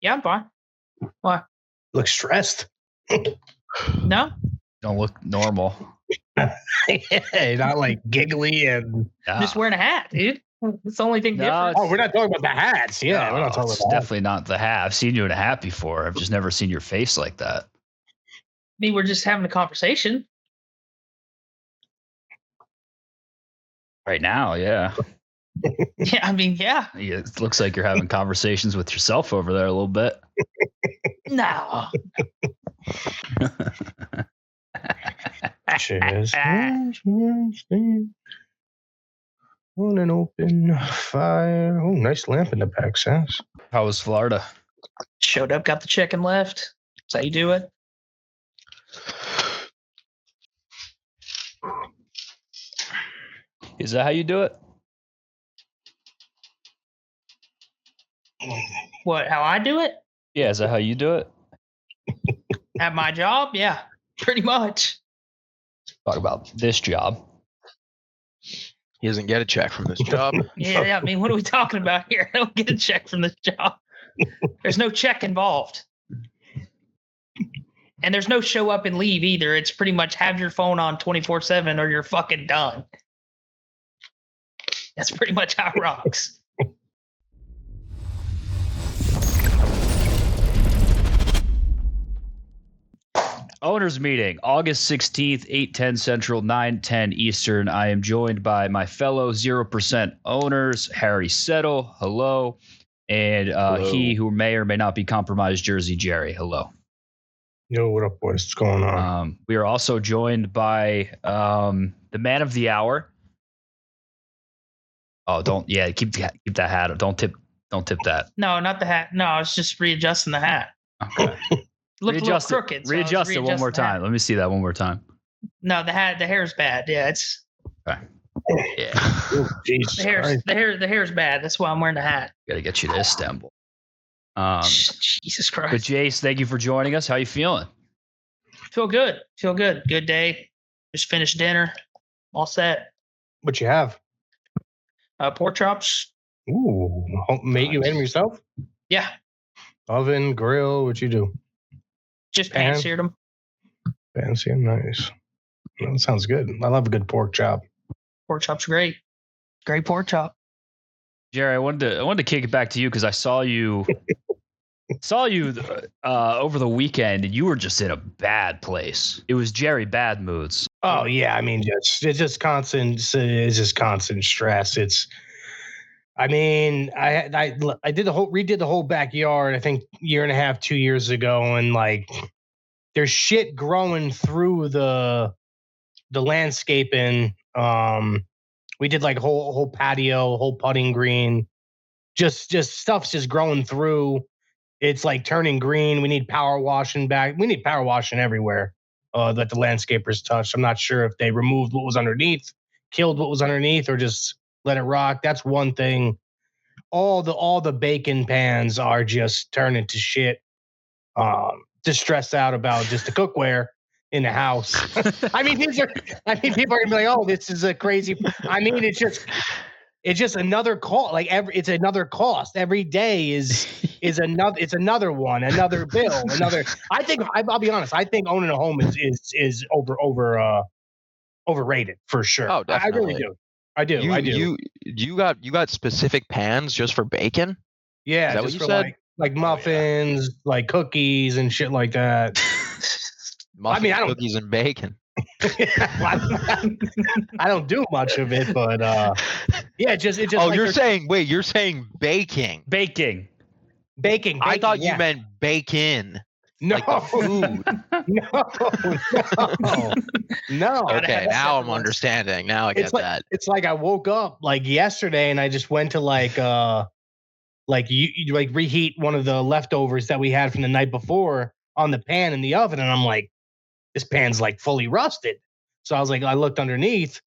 Yeah, I'm fine. Why? Look stressed. No? Don't look normal. Yeah, not like giggly and Just wearing a hat, dude. It's the only thing different. Oh, we're not talking about the hats. Yeah, no, we're not talking it's about that. definitely not the hat. I've seen you in a hat before. I've just never seen your face like that. I mean, we're just having a conversation. Right now, yeah. Yeah, I mean, yeah. It looks like you're having conversations with yourself over there a little bit. No. Cheers. On an open fire. Oh, nice lamp in the back, Sass. How was Florida? Showed up, got the check, and left. That's how you do it. Is that how you do it? What, how I do it? Yeah, is that how you do it? At my job? Yeah, pretty much. Talk about this job. He doesn't get a check from this job. Yeah, I mean, what are we talking about here? I don't get a check from this job. There's no check involved. And there's no show up and leave either. It's pretty much have your phone on 24/7 or you're fucking done. That's pretty much how it rocks. Owners meeting, August 16th, 8:10 Central, 9:10 Eastern. I am joined by my fellow 0% owners, Harry Settle, hello, and Hello. he who may or may not be compromised, Jersey Jerry, hello. Yo, what up, boys? What's going on? We are also joined by the man of the hour. Oh, keep that hat up. Don't tip that. No, not the hat. No, I was just readjusting the hat. Okay. Looked a little crooked. So readjust it one more time. Let me see that one more time. No, the hair's bad. Yeah, it's Okay. Yeah. Oh, Jesus the hair's bad. That's why I'm wearing the hat. Gotta get you to Istanbul. Jesus Christ. But Jace, thank you for joining us. How you feeling? Feel good. Good day. Just finished dinner. All set. What you have? Pork chops. Ooh, mate, you made them yourself? Yeah. Oven, grill, what you do? Just pan seared them. Fancy and nice. That sounds good. I love a good pork chop. Pork chops are great. Great pork chop. Jerry, I wanted to kick it back to you because I saw you over the weekend and you were just in a bad place. It was Jerry bad moods. Oh yeah, I mean, it's just constant stress. I redid the whole backyard, I think year and a half, 2 years ago. And like, there's shit growing through the landscaping. We did like whole patio, whole putting green, just stuff's just growing through. It's like turning green. We need power washing back. We need power washing everywhere that the landscapers touched. I'm not sure if they removed what was underneath, killed what was underneath, or just let it rock. That's one thing. All the bacon pans are just turning to shit. Just stressed out about just the cookware in the house. I mean, people are gonna be like, "Oh, this is a crazy." I mean, it's just another cost. Like it's another cost. Every day is another. It's another one, another bill, another. I'll be honest. I think owning a home is overrated for sure. Oh, definitely. I really do. You got specific pans just for bacon? Yeah, is that just what you said? Like muffins, like cookies and shit like that. Muffins, cookies, and bacon. I don't do much of it, but yeah, it just. Oh, like you're saying baking. Baking. I thought you meant bacon. No, like the food. No. Okay, now I'm understanding. Now I get that. It's like I woke up like yesterday and I just went to like reheat one of the leftovers that we had from the night before on the pan in the oven, and I'm like, this pan's like fully rusted. So I was like, I looked underneath.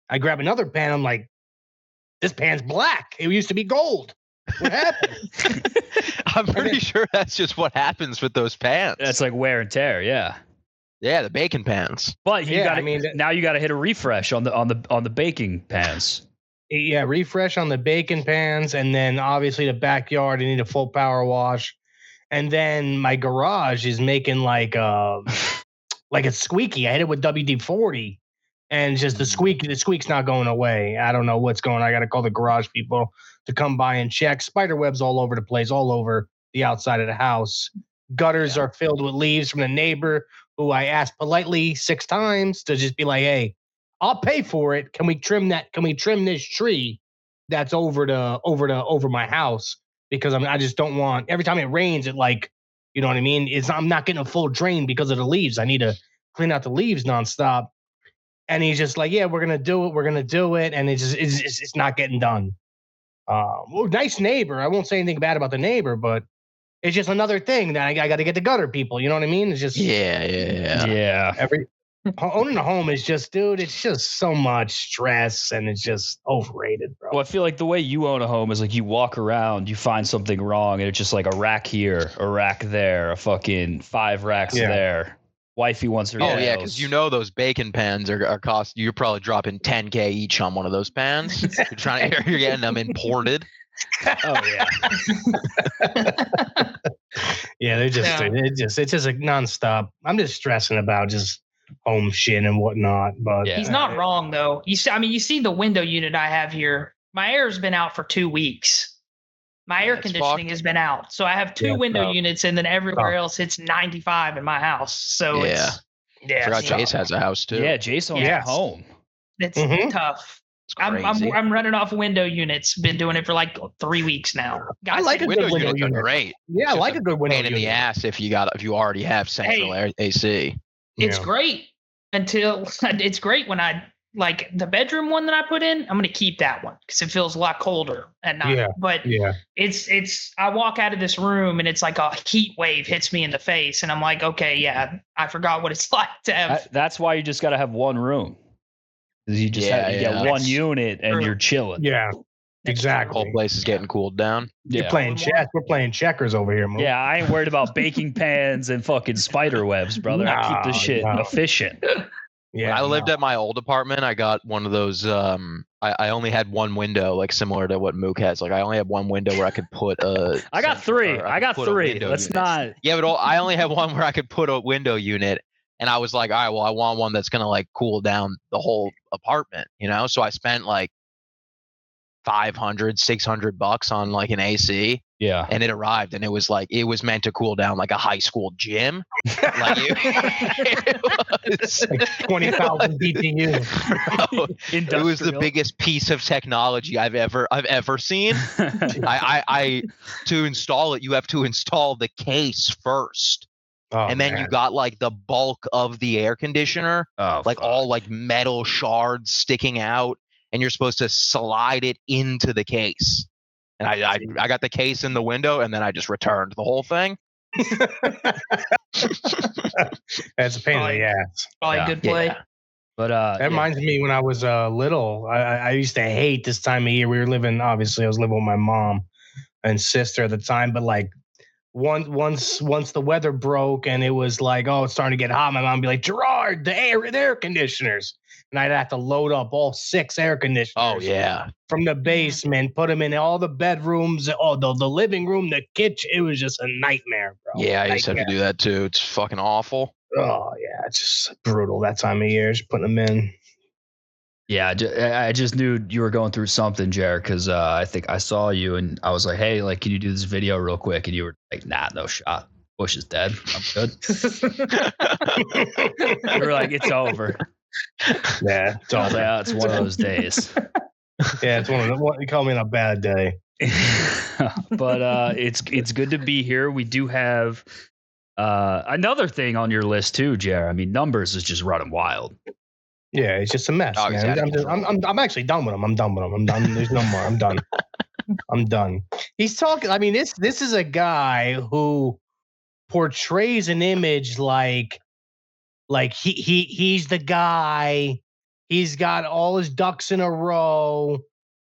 I grab another pan. I'm like, this pan's black. It used to be gold. What happened? I'm pretty sure that's just what happens with those pans. That's like wear and tear, yeah. Yeah, the bacon pans. But now you got to hit a refresh on the baking pans. Yeah, refresh on the bacon pans, and then obviously the backyard. You need a full power wash. And then my garage is making like a squeaky. I hit it with WD-40, and just the squeak's not going away. I don't know what's going on. I got to call the garage people to come by and check. Spider webs all over the place, all over the outside of the house. Gutters are filled with leaves from the neighbor who I asked politely 6 times to just be like, hey, I'll pay for it. Can we trim that? Can we trim this tree that's over my house? Because I just don't want, every time it rains, it like, you know what I mean? I'm not getting a full drain because of the leaves. I need to clean out the leaves nonstop. And he's just like, yeah, we're going to do it. We're going to do it. And it's not getting done. Well, nice neighbor. I won't say anything bad about the neighbor, but it's just another thing that I got to get the gutter people. You know what I mean? It's just Yeah. Owning a home is just, dude, it's just so much stress and it's just overrated, bro. Well, I feel like the way you own a home is like you walk around, you find something wrong, and it's just like a rack here, a rack there, a fucking 5 racks there. Wifey wants her nails. Oh, yeah, because you know those bacon pans are cost. You're probably dropping $10K each on one of those pans. You're getting them imported. Oh yeah. Yeah, it's just like nonstop. I'm just stressing about just home shit and whatnot. But he's not wrong though. You see the window unit I have here. My air's been out for 2 weeks. My air conditioning has been out. So I have 2 window units, and then everywhere else it's 95 in my house. So I forgot Jace has a house too. Yeah, Jace owns a home. It's tough. I'm running off window units. Been doing it for like 3 weeks now. I like a window good window unit. Unit. Great. Yeah, I like a good window pain unit. in the ass if you already have central AC. It's great until it's great when I like the bedroom one that I put in. I'm going to keep that one because it feels a lot colder at night. Yeah, but it's I walk out of this room and it's like a heat wave hits me in the face, and I'm like, okay, I forgot what it's like to have. That's why you just got to have one room. You just get one unit and you're chilling. Yeah, exactly. The whole place is getting cooled down. You're playing chess. We're playing checkers over here, Mook. Yeah, I ain't worried about baking pans and fucking spider webs, brother. I keep the shit efficient. Yeah, when I lived at my old apartment, I got one of those. I only had one window, like similar to what Mook has. Like I only had one window where I could put a. I got 3. I got 3. Let's not. Yeah, but I only had one where I could put a window unit. And I was like, all right, well, I want one that's going to like cool down the whole apartment, you know? So I spent like $500-$600 on like an AC. Yeah. And it arrived and it was meant to cool down like a high school gym. Like it was like 20,000 BTU. It was the biggest piece of technology I've ever seen. I to install it, you have to install the case first. Oh, and then you got like the bulk of the air conditioner, all like metal shards sticking out, and you're supposed to slide it into the case. And I got the case in the window, and then I just returned the whole thing. That's a pain in the ass. Probably a good play. Yeah. But that reminds me when I was little, I used to hate this time of year. I was living with my mom and sister at the time, but like. Once the weather broke and it was like, oh, it's starting to get hot, my mom would be like, Gerard, the air conditioners. And I'd have to load up all 6 air conditioners. Oh, yeah. From the basement, put them in all the bedrooms, the living room, the kitchen. It was just a nightmare, bro. Yeah, I used to have to do that too. It's fucking awful. Oh, yeah. It's just brutal that time of year, just putting them in. Yeah, I just knew you were going through something, Jared, because I think I saw you and I was like, hey, like, can you do this video real quick? And you were like, nah, no shot. Bush is dead. I'm good. We were like, it's over. Yeah, it's over. Yeah, it's one of those days. Yeah, it's one of the, you call me on a bad day. But it's good to be here. We do have another thing on your list too, Jared. I mean, numbers is just running wild. Yeah, it's just a mess, man. I'm actually done with him. I'm done. There's no more. I'm done. I'm done. He's talking. I mean, this is a guy who portrays an image like he's the guy. He's got all his ducks in a row,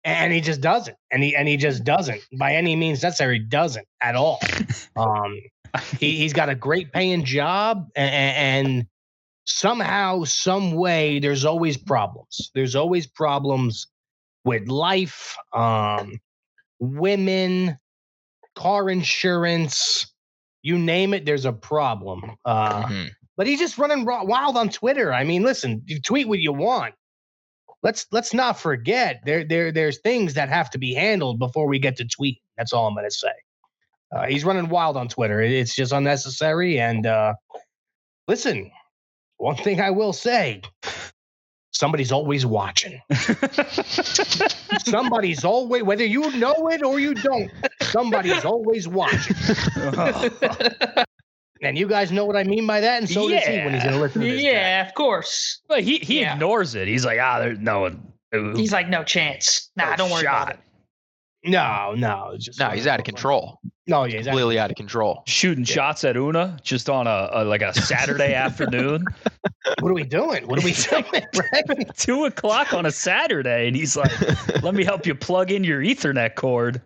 and he just doesn't. And he just doesn't by any means necessary. Doesn't at all. He's got a great paying job, and somehow, some way, there's always problems. There's always problems with life, women, car insurance, You name it, there's a problem. But he's just running wild on Twitter. I mean, listen, you tweet what you want. Let's not forget there's things that have to be handled before we get to tweet. That's all I'm going to say. He's running wild on Twitter. It's just unnecessary. And listen, one thing I will say, somebody's always watching. Somebody's always, whether you know it or you don't, somebody's always watching. And you guys know what I mean by that, and so does he when he's going to listen to this. Yeah, of course. But he ignores it. He's like, there's no one. He's like, no chance. Nah, don't worry about it. No. He's out of control. No, yeah, he's completely out of control. Shooting shots at Una just on a Saturday afternoon. What are we doing? Right? 2:00 on a Saturday, and he's like, "Let me help you plug in your Ethernet cord."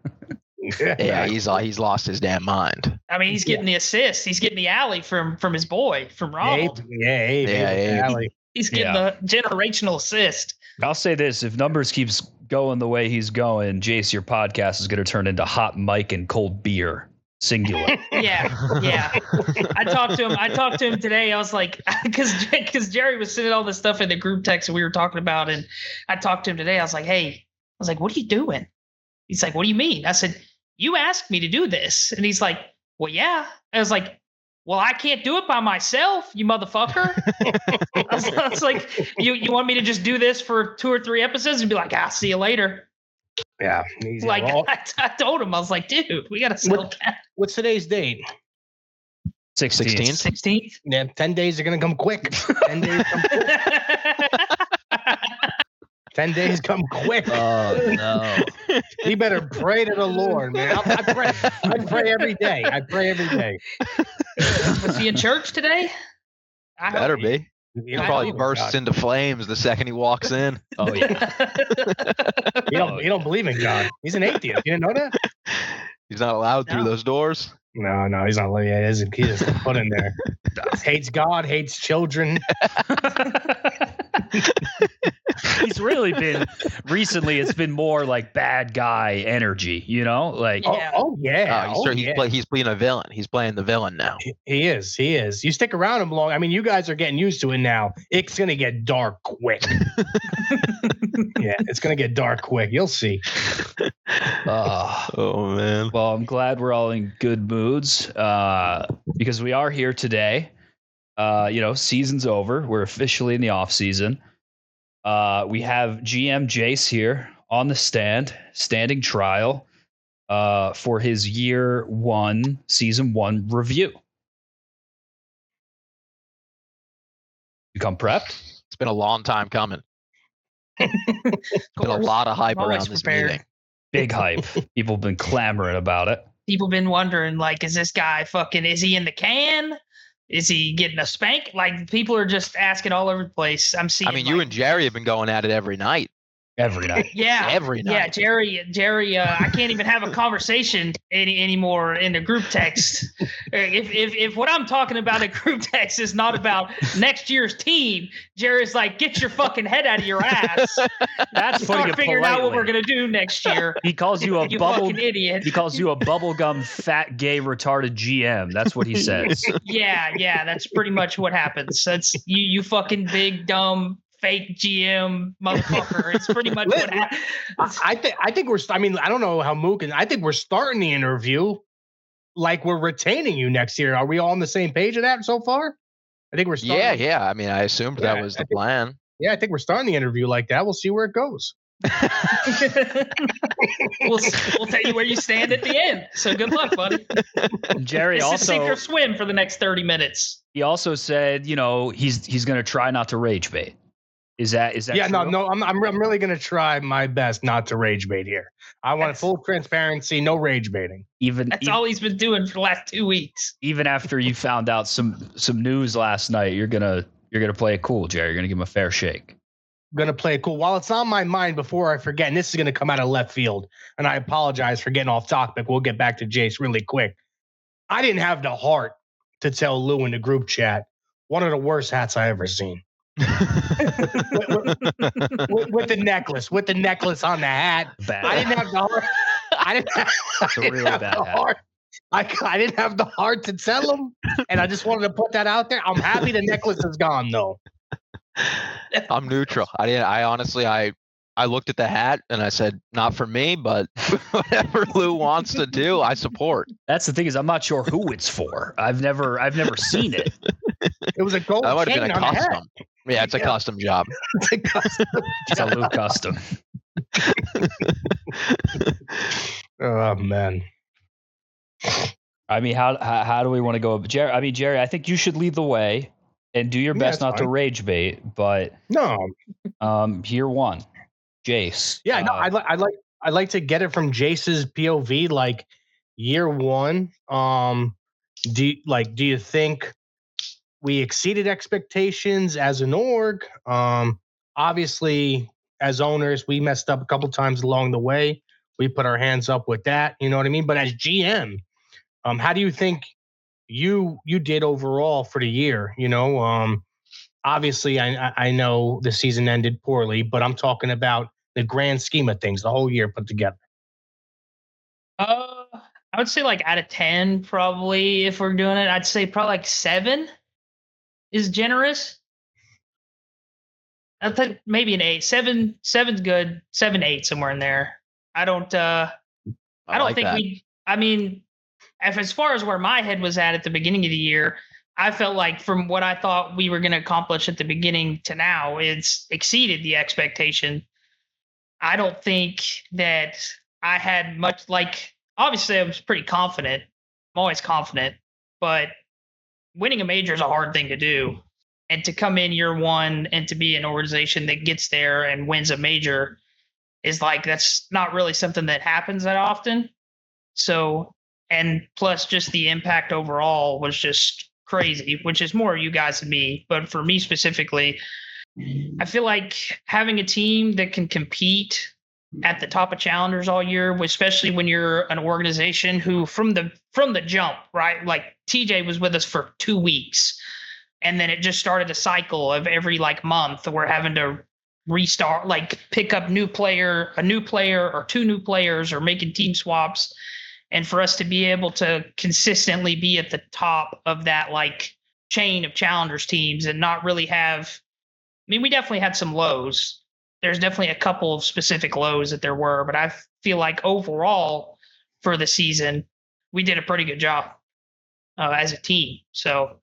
Yeah, he's lost his damn mind. I mean, he's getting the assist. He's getting the alley from his boy, from Ronald. He's getting the generational assist. I'll say this: if numbers keeps going the way he's going, Jace, your podcast is going to turn into hot mic and cold beer, singular. Yeah. I talked to him today. I was like, because Jerry was sending all this stuff in the group text that we were talking about, and I talked to him today. I was like, what are you doing? He's like, what do you mean? I said, you asked me to do this. And he's like, well, yeah. I was like, well, I can't do it by myself, you motherfucker. I was like, you want me to just do this for 2 or 3 episodes and be like, see you later? Yeah. Like, I told him, I was like, dude, we got to settle down. What's today's date? 16th. Yeah, 10 days are going to come quick. 10 days come quick. 10 days come quick. Oh, no. You better pray to the Lord, man. I pray every day. Was he in church today? Better be. He probably bursts into flames the second he walks in. Oh, yeah. You don't believe in God. He's an atheist. You didn't know that? He's not allowed through those doors. No, he's not. Yeah, he just put in there. Hates God, hates children. He's really been recently. It's been more like bad guy energy, like. He's playing a villain. He's playing the villain now. He is. You stick around him long. I mean, you guys are getting used to it now. It's gonna get dark quick. Yeah, it's gonna get dark quick. You'll see. Oh man. Well, I'm glad we're all in good moods because we are here today. Season's over. We're officially in the off season. We have GM Jace here on the standing trial for his season 1 review. You come prepped? It's been a long time coming. Been a lot of hype around this meeting. Big hype. People have been clamoring about it. People have been wondering, like, is this guy is he in the can? Is he getting a spank? Like, people are just asking all over the place. I'm seeing. I mean, you and Jerry have been going at it every night. Every night. Yeah. Every night. Yeah, Jerry, I can't even have a conversation anymore in the group text. If what I'm talking about in group text is not about next year's team, Jerry's like, get your fucking head out of your ass. That's start figuring out what we're gonna do next year. He calls you a fucking idiot. He calls you a bubblegum fat gay retarded GM. That's what he says. Yeah, that's pretty much what happens. That's you fucking big dumb fake GM motherfucker. It's pretty much what happens. I think I don't know how Mook, and I think we're starting the interview like we're retaining you next year. Are we all on the same page of that so far? I think we're starting. Yeah. I mean, I assumed that was the plan. Yeah, I think we're starting the interview like that. We'll see where it goes. We'll tell you where you stand at the end. So good luck, buddy. Jerry also sink or swim for the next 30 minutes. He also said, he's going to try not to rage bait. Is that yeah, true? No, I'm really going to try my best not to rage bait here. I want full transparency, no rage baiting. That's all he's been doing for the last 2 weeks. Even after you found out some news last night, you're gonna play it cool, Jerry. You're gonna give him a fair shake. I'm gonna play it cool. While it's on my mind, before I forget, and this is gonna come out of left field, and I apologize for getting off topic. We'll get back to Jace really quick. I didn't have the heart to tell Lou in the group chat one of the worst hats I ever seen. with the necklace on the hat. Bad. I didn't have the heart. I didn't have, It's a really bad hat. Heart I didn't have the heart to tell him, and I just wanted to put that out there. I'm happy the necklace is gone, though. I'm neutral. I honestly looked at the hat and I said, not for me, but whatever Lou wants to do, I support. That's the thing is, I'm not sure who it's for. I've never seen it. It was a gold chain. That would have been a custom. Yeah, it's a custom job. It's a custom. It's a Lou custom. Oh man. I mean, how do we want to go, Jerry? Jerry, I think you should lead the way and do your best not to rage bait. But no, year one, Jace. Yeah, no, I like to get it from Jace's POV. Like year one, do you think we exceeded expectations as an org? Obviously, as owners, we messed up a couple times along the way. We put our hands up with that. You know what I mean? But as GM, how do you think you did overall for the year? You know, obviously, I know the season ended poorly, but I'm talking about the grand scheme of things, the whole year put together. I would say like out of 10, probably if we're doing it, I'd say probably like 7 is generous. I think maybe an 8. 7's good. 7, 8, somewhere in there. I don't think we. I mean, as far as where my head was at the beginning of the year, I felt like from what I thought we were going to accomplish at the beginning to now, it's exceeded the expectation. I don't think that I had much, like, obviously I was pretty confident. I'm always confident, but winning a major is a hard thing to do. And to come in year one and to be an organization that gets there and wins a major is like, that's not really something that happens that often. So, and plus just the impact overall was just crazy, which is more you guys than me. But for me specifically, I feel like having a team that can compete at the top of challengers all year, especially when you're an organization who from the jump, right? Like TJ was with us for 2 weeks, and then it just started a cycle of every like month we're having to restart, like pick up a new player or 2 new players or making team swaps. And for us to be able to consistently be at the top of that like chain of challengers teams and not really have, I mean, we definitely had some lows. There's definitely a couple of specific lows that there were, but I feel like overall for the season, we did a pretty good job as a team. So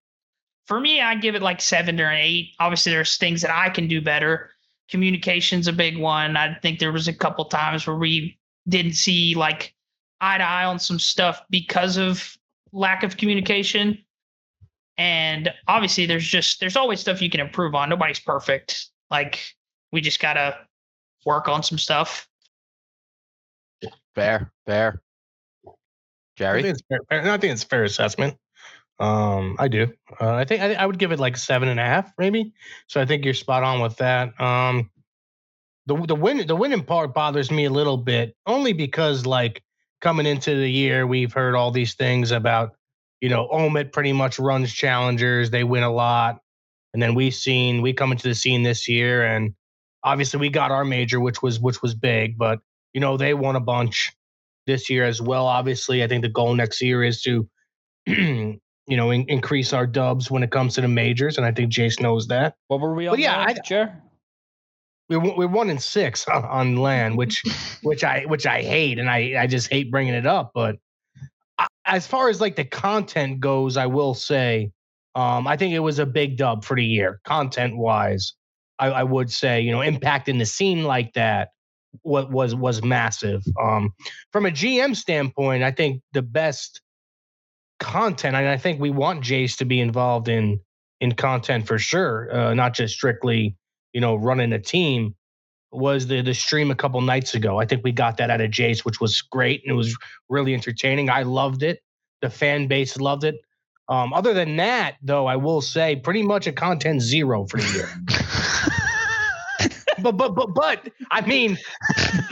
for me, I give it like 7 or an 8. Obviously, there's things that I can do better. Communication's a big one. I think there was a couple times where we didn't see like eye to eye on some stuff because of lack of communication. And obviously there's always stuff you can improve on. Nobody's perfect. Like we just got to work on some stuff. Fair. Jerry? I think it's a fair assessment. I do. I think I would give it like 7.5 maybe. So I think you're spot on with that. The winning part bothers me a little bit only because like coming into the year, we've heard all these things about, you know, Omit pretty much runs challengers. They win a lot. And then we come into the scene this year and obviously we got our major, which was big, but you know, they won a bunch this year as well. Obviously, I think the goal next year is to, you know, increase our dubs when it comes to the majors. And I think Jace knows that. What were we on? Chair? We're 1-6 on land, which I hate, and I just hate bringing it up. But as far as like the content goes, I will say, I think it was a big dub for the year, content wise. I would say, you know, impacting the scene like that was massive. From a GM standpoint, I think the best content, and I think we want Jace to be involved in content for sure, not just strictly, you know, running a team, was the stream a couple nights ago. I think we got that out of Jace, which was great, and it was really entertaining. I loved it. The fan base loved it. Other than that, though, I will say pretty much a content 0 for the year. But I mean,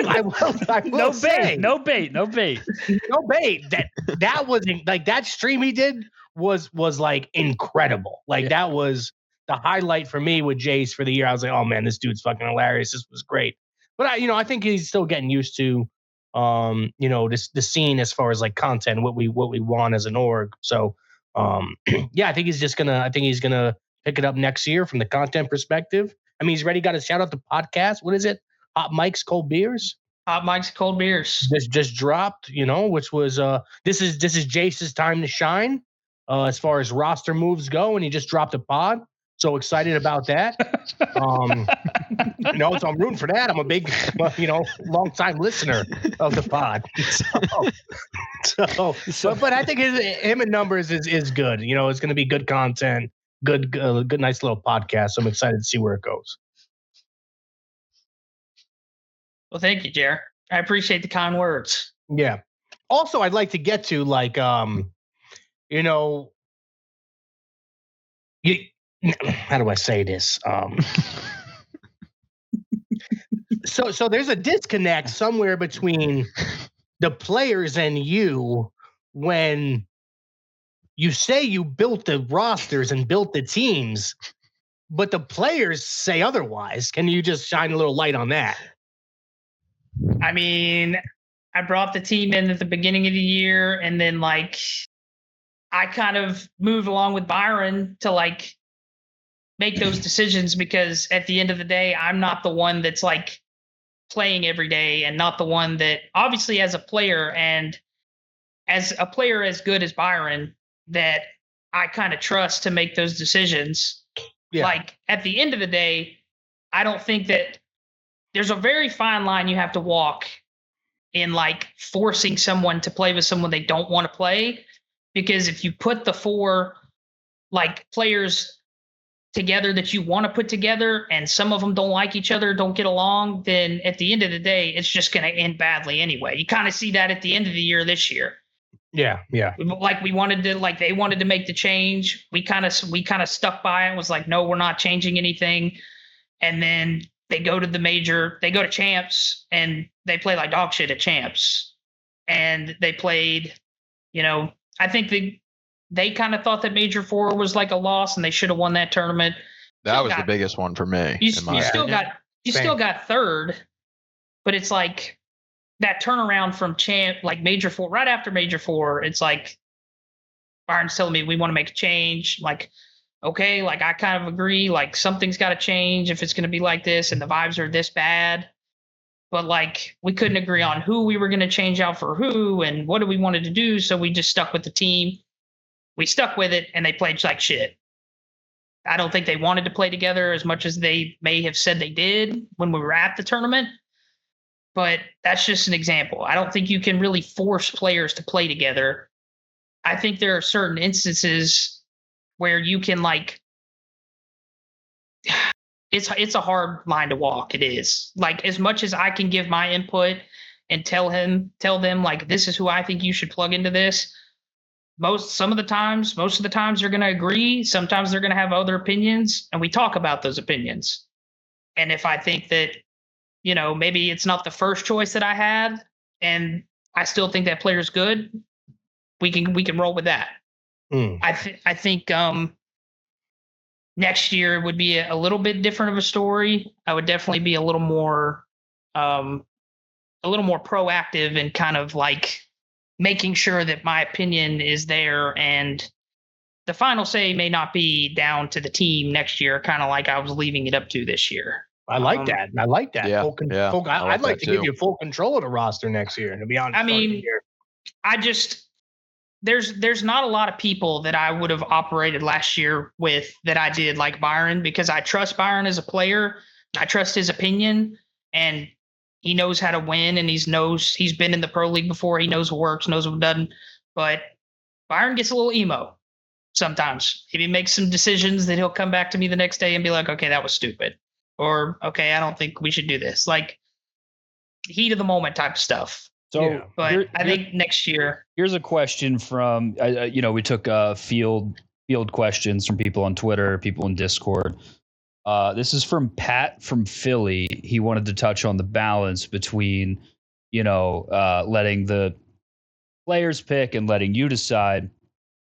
I will say, no bait. That wasn't like that stream he did was like incredible. Like that was the highlight for me with Jace for the year. I was like, oh man, this dude's fucking hilarious. This was great. But I think he's still getting used to the scene as far as like content, what we want as an org. So yeah, I think he's gonna pick it up next year from the content perspective. I mean, he's already got a shout out to podcast. What is it? Hot Mics, Cold Beers. Hot Mics, Cold Beers. Just dropped, which was this is Jace's time to shine as far as roster moves go, and he just dropped a pod. So excited about that. So I'm rooting for that. I'm a big, long time listener of the pod. But I think him and Numbers is good. It's going to be good content, good, nice little podcast. So I'm excited to see where it goes. Well, thank you, Jer. I appreciate the kind words. Yeah. Also, I'd like to get to how do I say this? So there's a disconnect somewhere between the players and you when you say you built the rosters and built the teams, but the players say otherwise. Can you just shine a little light on that? I mean, I brought the team in at the beginning of the year, and then I kind of moved along with Byron to make those decisions, because at the end of the day, I'm not the one that's playing every day, and not the one that, obviously, as a player as good as Byron, that I kind of trust to make those decisions. Yeah. At the end of the day, I don't think that there's a very fine line you have to walk in forcing someone to play with someone they don't want to play, because if you put the four players together that you want to put together, and some of them don't like each other, don't get along, then at the end of the day, it's just going to end badly anyway. You kind of see that at the end of the year this year. Yeah. We wanted to, they wanted to make the change. We kind of stuck by it. Was no, we're not changing anything. And then they go to champs, and they play like dog shit at champs. And they played, I think they kind of thought that Major Four was a loss, and they should have won that tournament. That was the biggest one for me. You still got third, but it's that turnaround from champ, Major Four, right after Major Four. It's Byron's telling me we want to make a change. Okay, I kind of agree. Something's got to change if it's going to be like this, and the vibes are this bad. But we couldn't agree on who we were going to change out for who, and what we wanted to do. So we just stuck with the team. We stuck with it, and they played like shit. I don't think they wanted to play together as much as they may have said they did when we were at the tournament. But that's just an example. I don't think you can really force players to play together. I think there are certain instances where you can it's a hard line to walk. It is. As much as I can give my input and tell them this is who I think you should plug into this. Most of the times they're going to agree. Sometimes they're going to have other opinions, and we talk about those opinions. And if I think that, maybe it's not the first choice that I had, and I still think that player's good, we can roll with that. I think next year would be a little bit different of a story. I would definitely be a little more proactive and kind of making sure that my opinion is there, and the final say may not be down to the team next year, kind of like I was leaving it up to this year. I like that. Yeah, I'd like to give you full control of the roster next year, to be honest. I mean, there's not a lot of people that I would have operated last year with that I did like Byron, because I trust Byron as a player. I trust his opinion, and he knows how to win, and he's been in the pro league before. He knows what works, knows what doesn't. But Byron gets a little emo sometimes. He makes some decisions that he'll come back to me the next day and be like, okay, that was stupid. Or, okay, I don't think we should do this. Heat of the moment type of stuff. So, but I think next year. Here's a question from, we took field questions from people on Twitter, people in Discord. This is from Pat from Philly. He wanted to touch on the balance between, letting the players pick and letting you decide.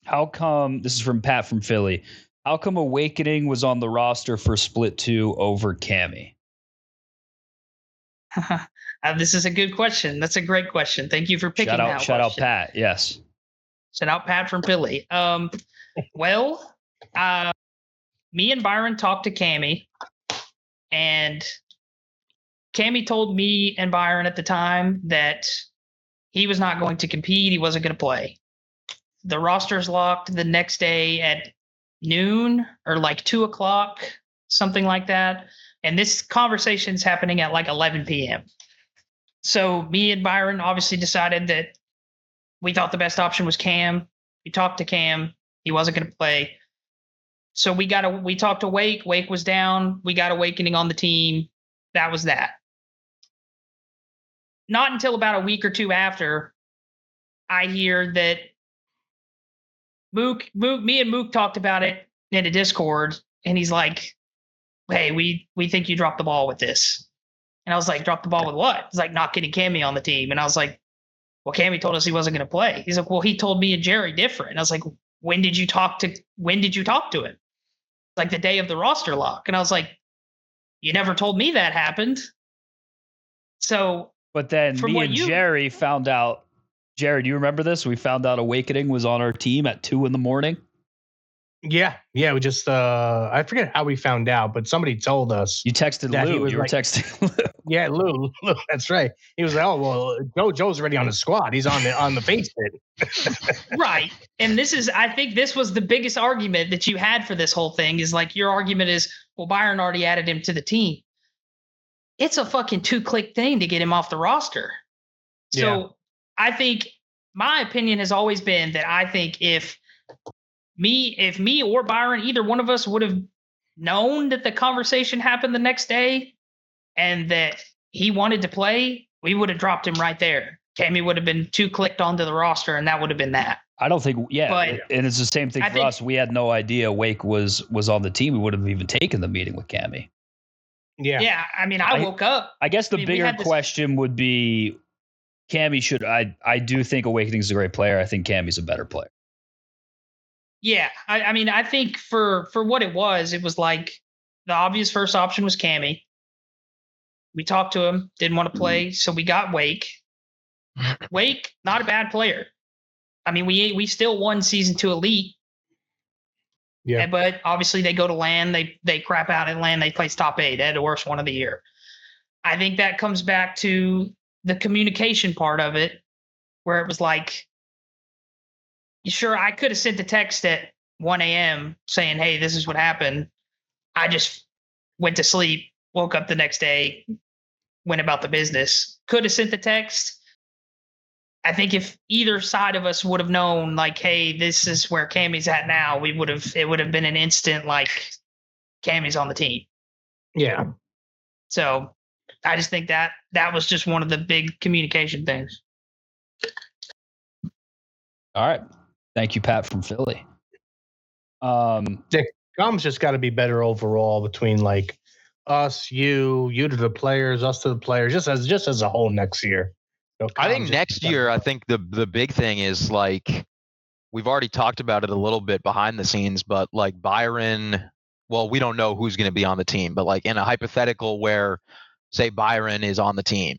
How come, this is from Pat from Philly, how come Awakening was on the roster for Split 2 over Cammy? This is a good question. That's a great question. Thank you for picking that. Shout out Pat. Yes. Shout out Pat from Philly. Well, me and Byron talked to Cammy, and Cammy told me and Byron at the time that he was not going to compete. He wasn't going to play. The roster's locked the next day at noon or like 2:00, something like that. And this conversation's happening at like 11 p.m. So me and Byron obviously decided that we thought the best option was Cam. We talked to Cam. He wasn't going to play. So we talked to Wake. Wake was down. We got Awakening on the team. That was that. Not until about a week or two after, I hear that me and Mook talked about it in a Discord, and he's like, "Hey, we think you dropped the ball with this." And I was like, "Drop the ball with what?" He's like, "Not getting Cammy on the team." And I was like, "Well, Cammy told us he wasn't going to play." He's like, "Well, he told me and Jerry different." And I was like, when did you talk to him? Like the day of the roster lock. And I was like, "You never told me that happened." So, but then me and Jerry found out. Jerry, do you remember this? We found out Awakening was on our team at 2 a.m. Yeah. We just I forget how we found out, but somebody told us. You texted Lou. You were texting Lou. Yeah, Lou. That's right. He was like, "Oh well, Joe's already on the squad. He's on the face pit." Right. And I think this was the biggest argument that you had for this whole thing is like your argument is, well, Byron already added him to the team. It's a fucking 2-click thing to get him off the roster. So I think my opinion has always been that I think if me or Byron, either one of us would have known that the conversation happened the next day and that he wanted to play, we would have dropped him right there. Cammy would have been 2-clicked onto the roster, and that would have been that. I don't think, and it's the same thing for us. We had no idea Wake was on the team. We would have even taken the meeting with Cammy. Yeah. I mean, I woke up. I guess the bigger question would be, Cammy should. I do think Awakening's a great player. I think Cammy's a better player. Yeah, I mean, I think for what it was like the obvious first option was Cammy. We talked to him, didn't want to play, so we got Wake. Wake, not a bad player. I mean, we still won Season 2 Elite. Yeah, but obviously they go to LAN, they crap out at LAN, they place top 8. They had the worst one of the year. I think that comes back to the communication part of it, where it was like, sure, I could have sent a text at 1 a.m. saying, "Hey, this is what happened." I just went to sleep, woke up the next day, went about the business. Could have sent the text. I think if either side of us would have known, like, "Hey, this is where Cammy's at now," it would have been an instant, like, Cammy's on the team. Yeah. So I just think that was just one of the big communication things. All right. Thank you, Pat from Philly. The comms just got to be better overall between like us, you to the players, us to the players, just as a whole next year. I think next year, I think the big thing is like we've already talked about it a little bit behind the scenes, but like Byron, well, we don't know who's going to be on the team, but like in a hypothetical where, say, Byron is on the team,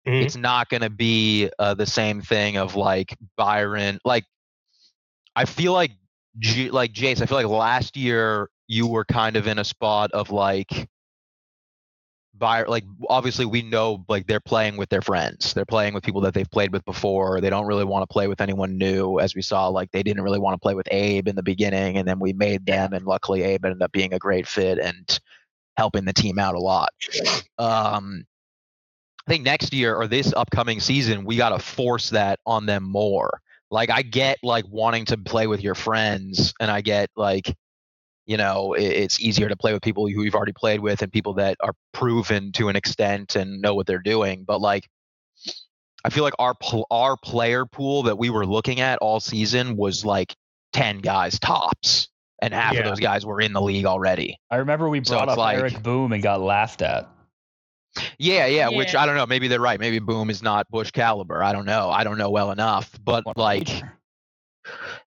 it's not going to be the same thing of like Byron, like. I feel like Jace, I feel like last year you were kind of in a spot of like obviously we know like they're playing with their friends. They're playing with people that they've played with before. They don't really want to play with anyone new, as we saw. Like they didn't really want to play with Abe in the beginning, and then we made them, and luckily Abe ended up being a great fit and helping the team out a lot. I think next year or this upcoming season, we got to force that on them more. Like I get like wanting to play with your friends, and I get like, you know, it's easier to play with people who you've already played with and people that are proven to an extent and know what they're doing. But like, I feel like our player pool that we were looking at all season was like 10 guys tops, and half of those guys were in the league already. I remember we brought up like, Eric Boom and got laughed at. Yeah, which I don't know. Maybe they're right. Maybe Boom is not Bush caliber. I don't know. I don't know well enough. But like,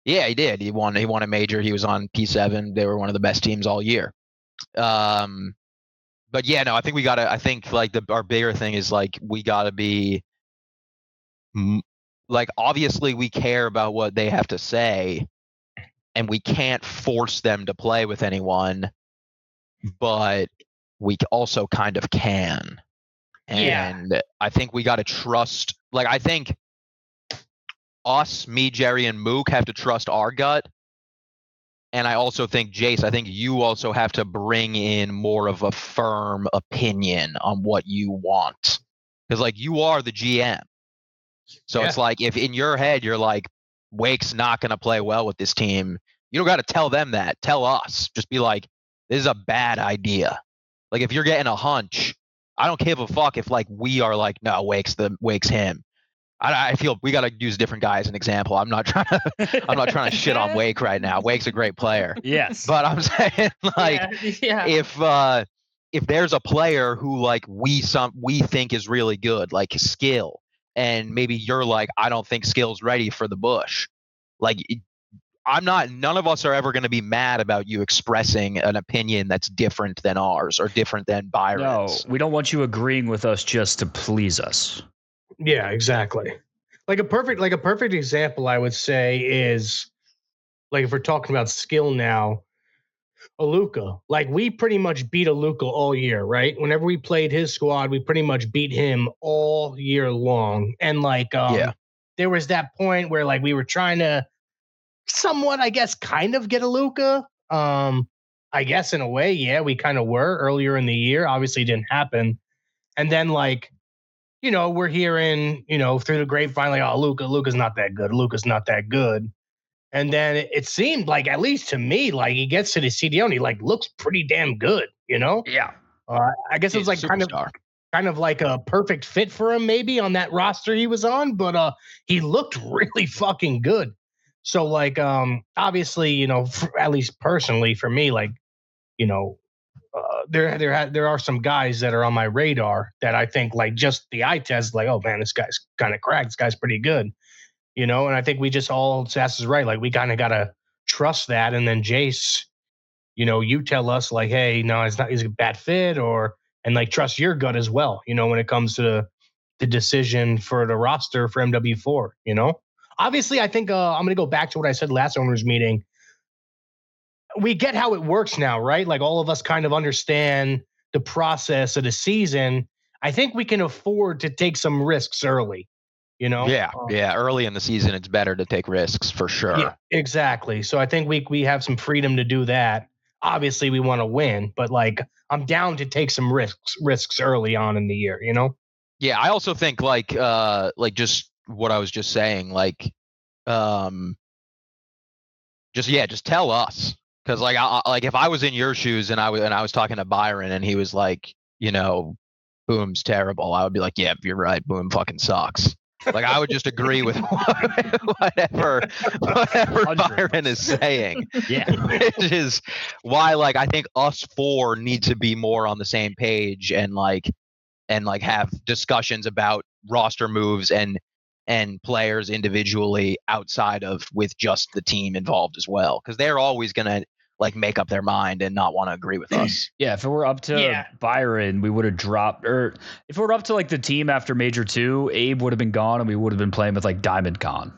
yeah, he did. He won a major. He was on P7. They were one of the best teams all year. But yeah, no, I think we gotta. I think like our bigger thing is like we gotta be like obviously we care about what they have to say, and we can't force them to play with anyone, but we also kind of can. And I think we got to trust. Like I think us, me, Jerry, and Mook have to trust our gut. And I also think, Jace, I think you also have to bring in more of a firm opinion on what you want. Because, like, you are the GM. So it's like, if in your head you're like, Wake's not going to play well with this team, you don't got to tell them that. Tell us. Just be like, this is a bad idea. Like, if you're getting a hunch, I don't give a fuck if, like, we are like, no, Wake's him. I feel we got to use a different guy as an example. I'm not trying to shit on Wake right now. Wake's a great player. Yes. But I'm saying like if there's a player who like we think is really good, like skill, and maybe you're like, I don't think skill's ready for the Bush. Like none of us are ever going to be mad about you expressing an opinion that's different than ours or different than Byron's. No, we don't want you agreeing with us just to please us. Yeah, exactly. Like a perfect example, I would say, is like if we're talking about skill now, Aluka. Like we pretty much beat Aluka all year, right? Whenever we played his squad, we pretty much beat him all year long. And like there was that point where like we were trying to somewhat, I guess, kind of get Aluka. I guess in a way, yeah, we kind of were earlier in the year. Obviously it didn't happen. And then like we're hearing, through the grapevine, like, oh, Luka's not that good. Luka's not that good. And then it seemed like, at least to me, like he gets to the CDO and he like looks pretty damn good, Yeah. I guess it was like kind of like a perfect fit for him maybe on that roster he was on, but he looked really fucking good. So like, obviously, at least personally for me, like, there are some guys that are on my radar that I think like just the eye test, like, oh man, this guy's kind of cracked. This guy's pretty good, and I think we just all, Sass is right. Like we kind of got to trust that. And then Jace, you tell us like, hey, no, he's a bad fit and like trust your gut as well. When it comes to the decision for the roster for MW4, obviously I think I'm going to go back to what I said last owners meeting. We get how it works now, right? Like all of us kind of understand the process of the season. I think we can afford to take some risks early, Yeah. Early in the season, it's better to take risks for sure. Yeah, exactly. So I think we have some freedom to do that. Obviously we want to win, but like I'm down to take some risks early on in the year, Yeah. I also think like just what I was just saying, like, just tell us. Because like like if I was in your shoes and I was talking to Byron and he was like, Boom's terrible, I would be like, yeah, you're right, Boom fucking sucks. Like I would just agree with whatever Byron is saying. Yeah, which is why like I think us four need to be more on the same page and have discussions about roster moves and players individually outside of with just the team involved as well, because they're always gonna like make up their mind and not want to agree with us. Yeah, if it were up to Byron, we would have dropped. Or if it were up to like the team after Major 2, Abe would have been gone and we would have been playing with like Diamond Con.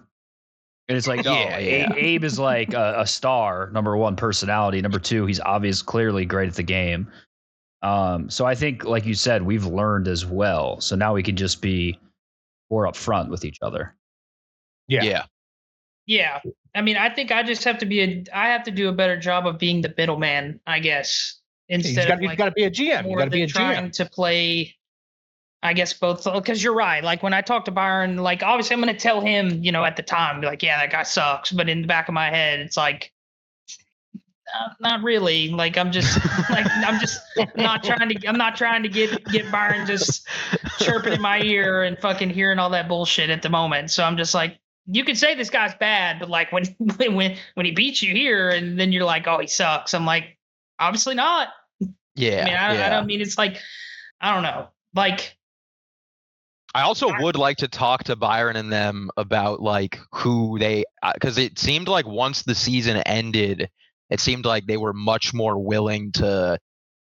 And it's like, Abe is like a star, number one, personality. Number two, he's clearly great at the game. So I think, like you said, we've learned as well. So now we can just be more upfront with each other. Yeah. I mean, I think I just have to I have to do a better job of being the middleman, I guess. Instead of you've got to be a GM. You got to be a trying to play, I guess, both. Because you're right. Like when I talk to Byron, like obviously I'm going to tell him, at the time, be like, yeah, that guy sucks. But in the back of my head, it's like, not really. Like I'm not trying to get Byron just chirping in my ear and fucking hearing all that bullshit at the moment. So I'm just like, you could say this guy's bad, but like when he beats you here and then you're like, oh, he sucks. I'm like, obviously not. Yeah. I don't mean, it's like, I don't know. Like, I also would like to talk to Byron and them about like who they, because it seemed like once the season ended, it seemed like they were much more willing to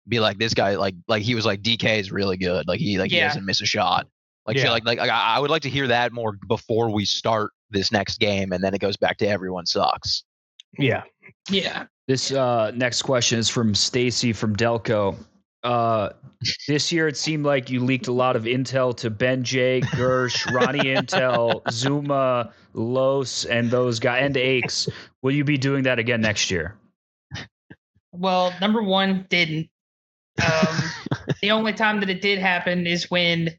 be like, this guy, like he was like, DK is really good. Like he doesn't miss a shot. Like, shit, like I would like to hear that more before we start this next game, and then it goes back to everyone sucks. Yeah. Yeah. This next question is from Stacy from Delco. This year it seemed like you leaked a lot of intel to Ben J, Gersh, Ronnie Intel, Zuma, Los, and those guys, and Aches. Will you be doing that again next year? Well, number one, didn't. The only time that it did happen is when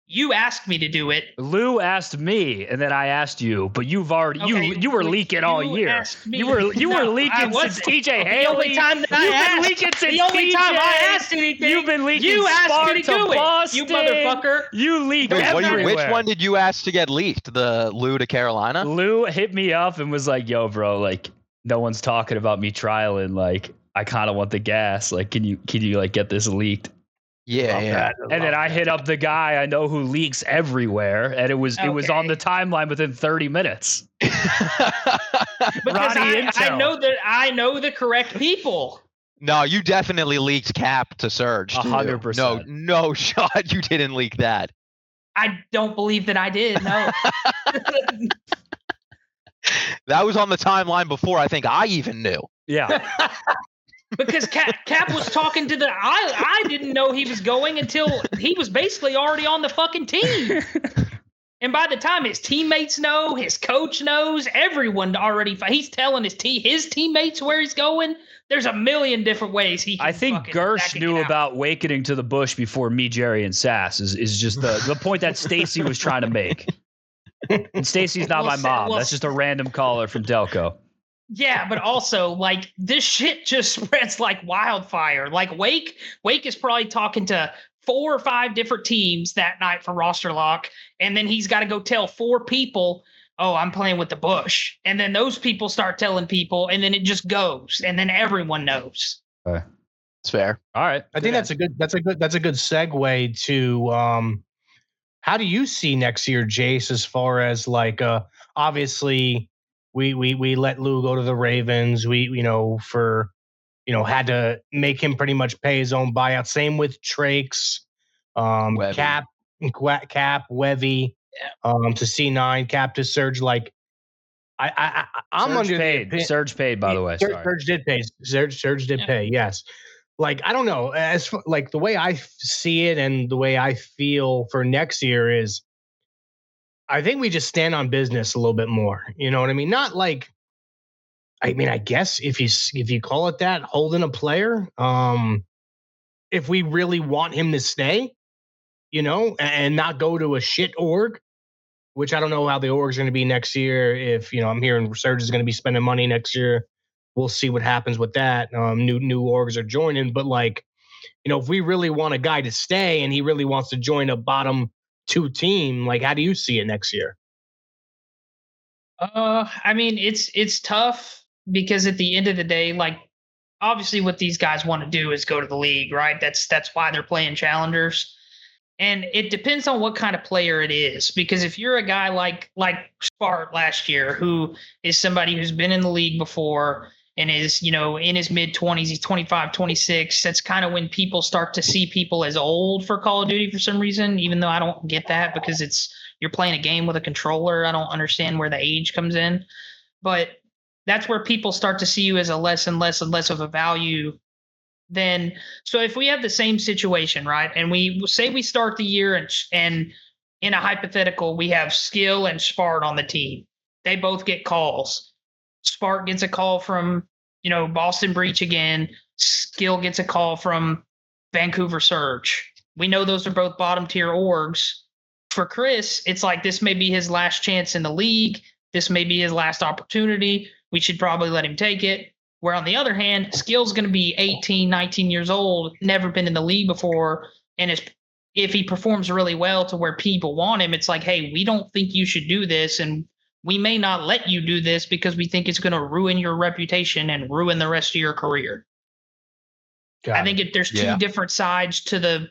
you asked me to do it. Lou asked me, and then I asked you, but you've already you were leaking all year. You were leaking since TJ Haley. The only time that I asked, the only time I asked anything, you've been leaking. You asked me to do Boston. it, you motherfucker. You leaked everywhere. Which one did you ask to get leaked? The Lou to Carolina? Lou hit me up and was like, "Yo, bro, like no one's talking about me trialing. Like I kind of want the gas. Like can you like get this leaked?" Yeah. And then I hit up the guy I know who leaks everywhere, and it was on the timeline within 30 minutes. Because I know the correct people. No, you definitely leaked Cap to Surge. 100%. No shot. You didn't leak that. I don't believe that I did. No. That was on the timeline before I think I even knew. Yeah. Because Cap was talking to I didn't know he was going until he was basically already on the fucking team. And by the time his teammates know, his coach knows, everyone already, he's telling his teammates where he's going. There's a million different ways he can. I think Gersh knew about awakening to the bush before me, Jerry, and Sass is just the point that Stacy was trying to make. And Stacy's not my mom. That's just a random caller from Delco. Yeah, but also, like, this shit just spreads like wildfire. Like, Wake is probably talking to 4 or 5 different teams that night for roster lock, and then he's got to go tell 4 people, oh, I'm playing with the Bush. And then those people start telling people, and then it just goes, and then everyone knows. Okay. It's fair. All right. I think that's a good segue to how do you see next year, Jace, as far as like obviously we let Lou go to the Ravens. We had to make him pretty much pay his own buyout. Same with Trakes, Cap, Wevy, to C9, Cap to Surge. Like I'm Surge under paid. Surge paid, by the way. Surge did pay. Surge did pay. Yes. Like I don't know. As for, like the way I see it and the way I feel for next year is, I think we just stand on business a little bit more. You know what I mean? Not like, I mean, I guess if you call it that, holding a player, if we really want him to stay, and not go to a shit org, which I don't know how the org's going to be next year. If, I'm hearing Surge is going to be spending money next year. We'll see what happens with that. New orgs are joining, but like, if we really want a guy to stay and he really wants to join a bottom 2 team, like how do you see it next year? I mean, it's tough because at the end of the day, like obviously what these guys want to do is go to the league, right? That's why they're playing challengers. And it depends on what kind of player it is, because if you're a guy like Spart last year, who is somebody who's been in the league before and is, in his mid-20s, he's 25, 26. That's kind of when people start to see people as old for Call of Duty for some reason, even though I don't get that because you're playing a game with a controller. I don't understand where the age comes in. But that's where people start to see you as a less and less and less of a value. So if we have the same situation, right, and we say we start the year and in a hypothetical, we have Skill and Spart on the team. They both get calls. Spart gets a call from, Boston Breach again. Skill gets a call from Vancouver Surge. We know those are both bottom tier orgs. For Chris, it's like this may be his last chance in the league. This may be his last opportunity. We should probably let him take it. Where on the other hand, Skill's going to be 18, 19 years old, never been in the league before. And if he performs really well to where people want him, it's like, hey, we don't think you should do this. And we may not let you do this because we think it's going to ruin your reputation and ruin the rest of your career. I think there's 2 different sides to the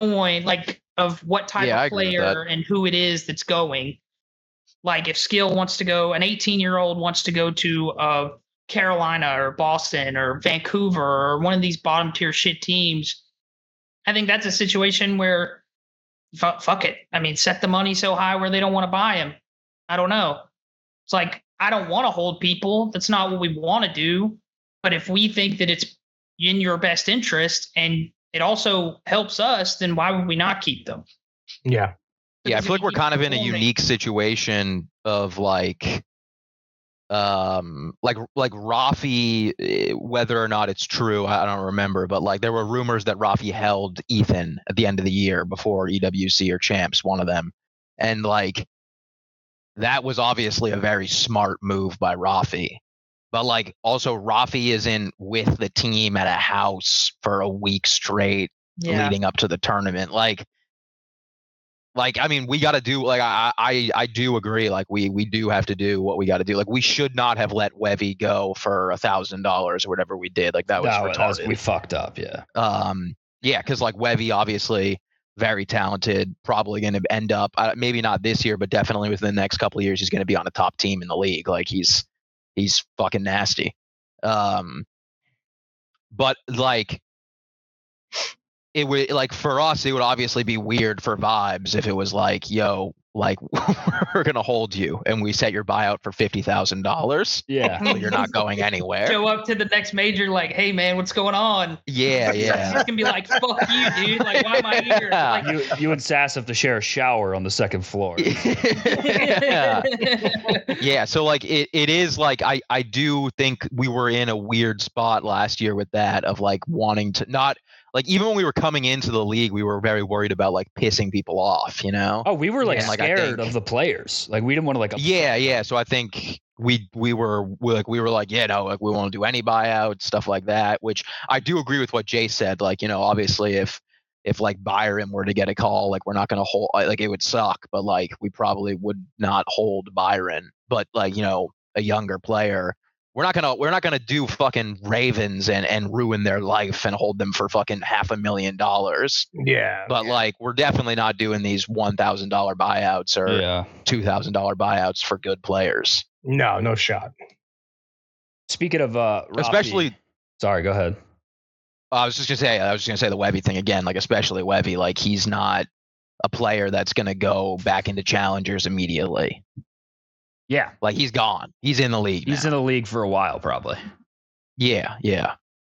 coin, like of what type of player and who it is that's going. Like if Skill wants to go, an 18-year-old wants to go to Carolina or Boston or Vancouver or one of these bottom tier shit teams, I think that's a situation where fuck it. I mean, set the money so high where they don't want to buy him. I don't know. It's like, I don't want to hold people. That's not what we want to do. But if we think that it's in your best interest and it also helps us, then why would we not keep them? Yeah. Yeah, I feel like we're kind of in a unique situation of like Rafi, whether or not it's true, I don't remember, but like there were rumors that Rafi held Ethan at the end of the year before EWC or Champs, one of them. And like that was obviously a very smart move by Rafi. But like also Rafi is in with the team at a house for a week straight leading up to the tournament. Like I mean, we got to do like I do agree. Like we do have to do what we got to do. Like we should not have let Wevy go for $1,000 or whatever we did. Like that was retarded. We fucked up. Yeah. Yeah, because like Wevy obviously very talented, probably going to end up maybe not this year, but definitely within the next couple of years he's going to be on a top team in the league. Like he's fucking nasty. But like. It would like for us, it would obviously be weird for Vibes if it was like, yo, like we're gonna hold you and we set your buyout for $50,000. Yeah, so you're not going anywhere. Show up to the next major like, hey man, what's going on? Yeah. He's gonna be like, fuck you, dude. Like, why am I here? Like, you and Sass have to share a shower on the second floor. Yeah. So like it is like I do think we were in a weird spot last year with that of like wanting to not. Like even when we were coming into the league, we were very worried about like pissing people off, you know? Oh, we were like scared of the players. Like we didn't want to like. Yeah. So I think we were like, yeah, no, like we won't do any buyouts, stuff like that. Which I do agree with what Jace said. Like, you know, obviously if like Byron were to get a call, like we're not going to hold. Like it would suck, but like we probably would not hold Byron. But like, you know, a younger player. We're not gonna do fucking Ravens and ruin their life and hold them for fucking $500,000. Yeah. But like we're definitely not doing these $1,000 buyouts or $2,000 buyouts for good players. No shot. Speaking of Rafi, especially sorry, go ahead. I was just gonna say the Wevy thing again, like especially Wevy, like he's not a player that's gonna go back into challengers immediately. Yeah. Like he's gone. He's in the league. He's in the league for a while, probably. Yeah.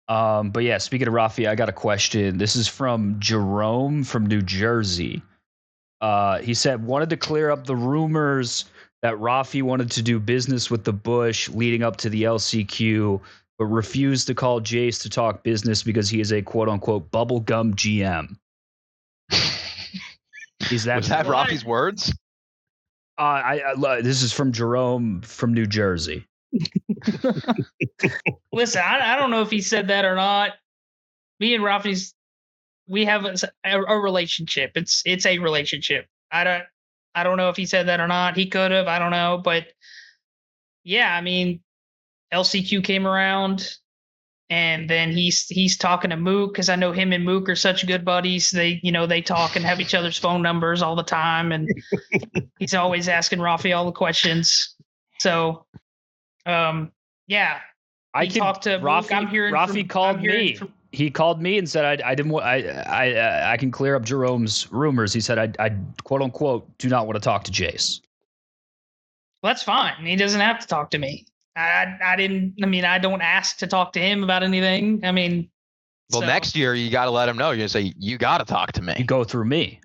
But yeah, speaking of Rafi, I got a question. This is from Jerome from New Jersey. He said, wanted to clear up the rumors that Rafi wanted to do business with the Bush leading up to the LCQ, but refused to call Jace to talk business because he is a quote unquote bubblegum GM. Was that Rafi's words? This is from Jerome from New Jersey. Listen, I don't know if he said that or not. Me and Rafi's, we have a relationship. It's a relationship. I don't know if he said that or not. He could have. I don't know, but yeah, I mean, LCQ came around, and then he's talking to Mook because I know him and Mook are such good buddies. They talk and have each other's phone numbers all the time, and he's always asking Rafi all the questions. So, yeah, I can talk to Rafi. I'm hearing Rafi called me. He called me and said I didn't want I can clear up Jerome's rumors. He said I quote unquote do not want to talk to Jace. Well, that's fine. He doesn't have to talk to me. I don't ask to talk to him about anything. I mean, well, next year you got to let him know. You're going to say, you got to talk to me. You go through me.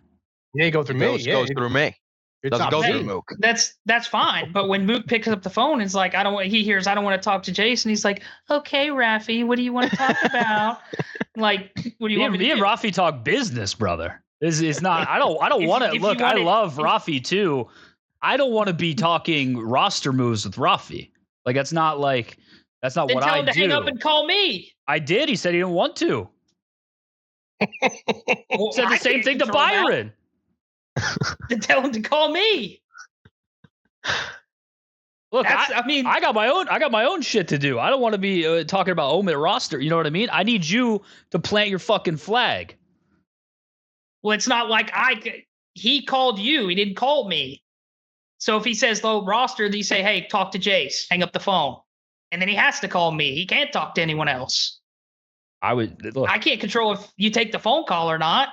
Yeah, you go through me. It goes through me. It doesn't go through Mook. That's fine. But when Mook picks up the phone, it's like, he hears, I don't want to talk to Jace. And he's like, okay, Rafi, what do you want to talk about? Like, what do you want me to do? Me and Rafi talk business, brother. It's not, I don't want to look, I love Rafi too. I don't want to be talking roster moves with Rafi. Like that's not what I do. Tell him to hang up and call me. I did. He said he didn't want to. Well, said the same thing to Byron. Then tell him to call me. Look, I got my own shit to do. I don't want to be talking about Omit roster. You know what I mean? I need you to plant your fucking flag. Well, it's not like he called you. He didn't call me. So if he says low roster, they say, hey, talk to Jace. Hang up the phone. And then he has to call me. He can't talk to anyone else. I can't control if you take the phone call or not.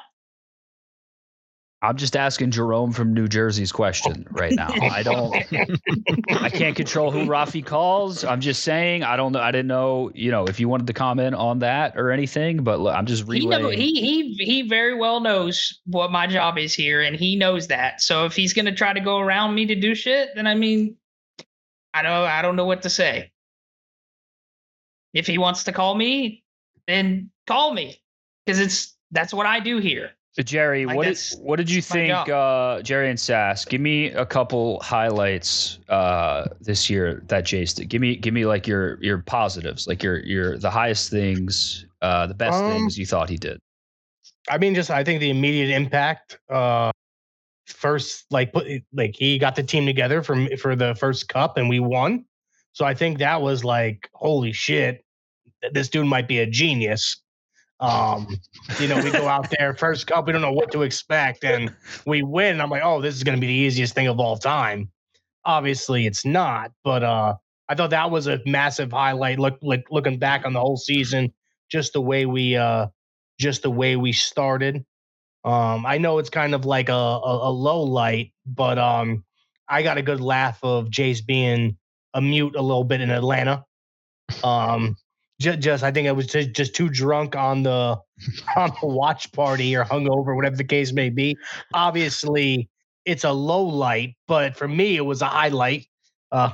I'm just asking Jerome from New Jersey's question right now. I can't control who Rafi calls. I'm just saying, I don't know. I didn't know, if you wanted to comment on that or anything, but look, I'm just relaying. He very well knows what my job is here, and he knows that. So if he's going to try to go around me to do shit, then I don't know what to say. If he wants to call me, then call me, because that's what I do here. Jerry, what did you think, Jerry and Sass? Give me a couple highlights this year that Jace did. Give me like your positives, like your the highest things, the best things you thought he did. I think the immediate impact. First, he got the team together for the first cup and we won. So I think that was like, holy shit, this dude might be a genius. We go out there first cup, we don't know what to expect, and we win. I'm like, oh, this is going to be the easiest thing of all time. Obviously, it's not, but I thought that was a massive highlight. Looking back on the whole season, just the way we started. I know it's kind of like a low light, but I got a good laugh of Jace being a mute a little bit in Atlanta. Just I think I was just too drunk on the watch party or hungover, whatever the case may be. Obviously, it's a low light, but for me, it was a highlight. I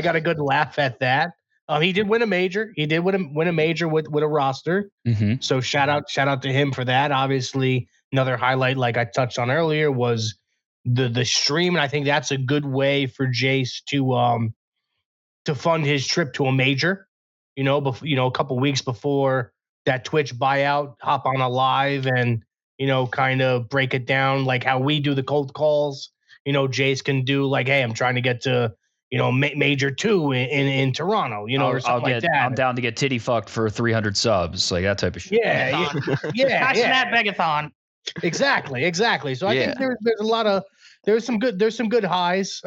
got a good laugh at that. He did win a major. He did win a major with a roster. Mm-hmm. So shout out to him for that. Obviously, another highlight, like I touched on earlier, was the stream, and I think that's a good way for Jace to fund his trip to a major. A couple weeks before that Twitch buyout, hop on a live and kind of break it down like how we do the cold calls. Jace can do like, hey, I'm trying to get to major 2 in Toronto, or something like that. I'm down to get titty fucked for 300 subs, like that type of shit. Yeah. That Begathon. Exactly. So I think there's a lot of there's some good highs.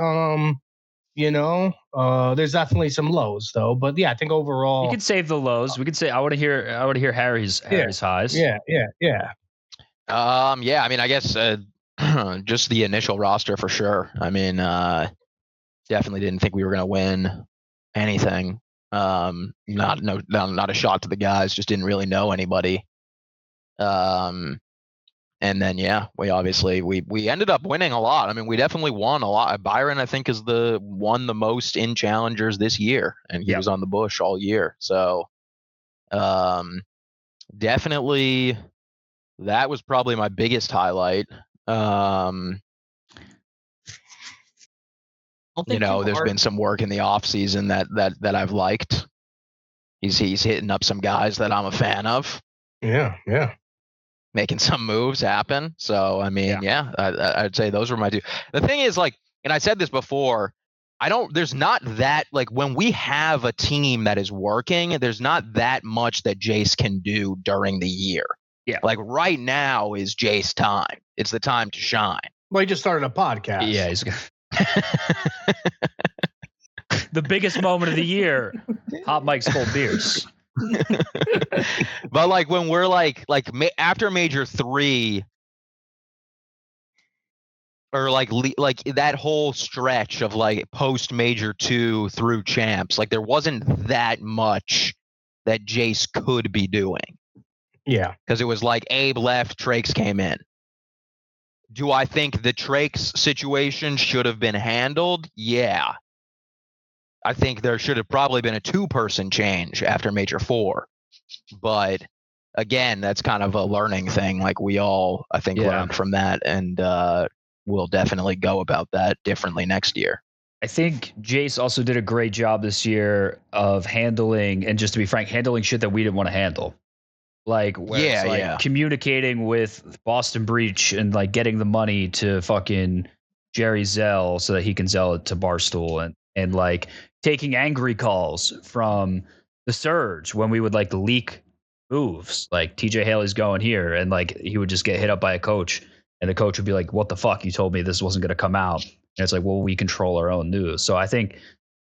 There's definitely some lows though, but yeah, I think overall you could save the lows. We could say I want to hear Harry's highs. Yeah. I guess just the initial roster for sure. Definitely didn't think we were going to win anything. Not a shot to the guys. Just didn't really know anybody. And then we obviously we ended up winning a lot. We definitely won a lot. Byron, I think, won the most in challengers this year, and he was on the Bush all year. So, definitely, that was probably my biggest highlight. There's been some work in the offseason that I've liked. He's hitting up some guys that I'm a fan of. Yeah. Making some moves happen. So, I'd say those were my two. The thing is, and I said this before, there's not that, when we have a team that is working, there's not that much that Jace can do during the year. Yeah. Right now is Jace time. It's the time to shine. Well, he just started a podcast. Yeah, he's the biggest moment of the year, hot mics, cold beers. But when we're after major 3 or that whole stretch of post major 2 through champs, there wasn't that much that Jace could be doing. Yeah. Because it was Abe left, Trakes came in. Do I think the Trakes situation should have been handled? Yeah. I think there should have probably been a 2-person change after Major 4. But again, that's kind of a learning thing. We all, I think, learned from that, and we'll definitely go about that differently next year. I think Jace also did a great job this year of handling, and just to be frank, handling shit that we didn't want to handle. Communicating with Boston Breach and getting the money to fucking Jerry Zell so that he can sell it to Barstool, and taking angry calls from the Surge when we would leak moves, TJ Haley's going here, and he would just get hit up by a coach, and the coach would be like, what the fuck, you told me this wasn't going to come out, and it's well, we control our own news. So I think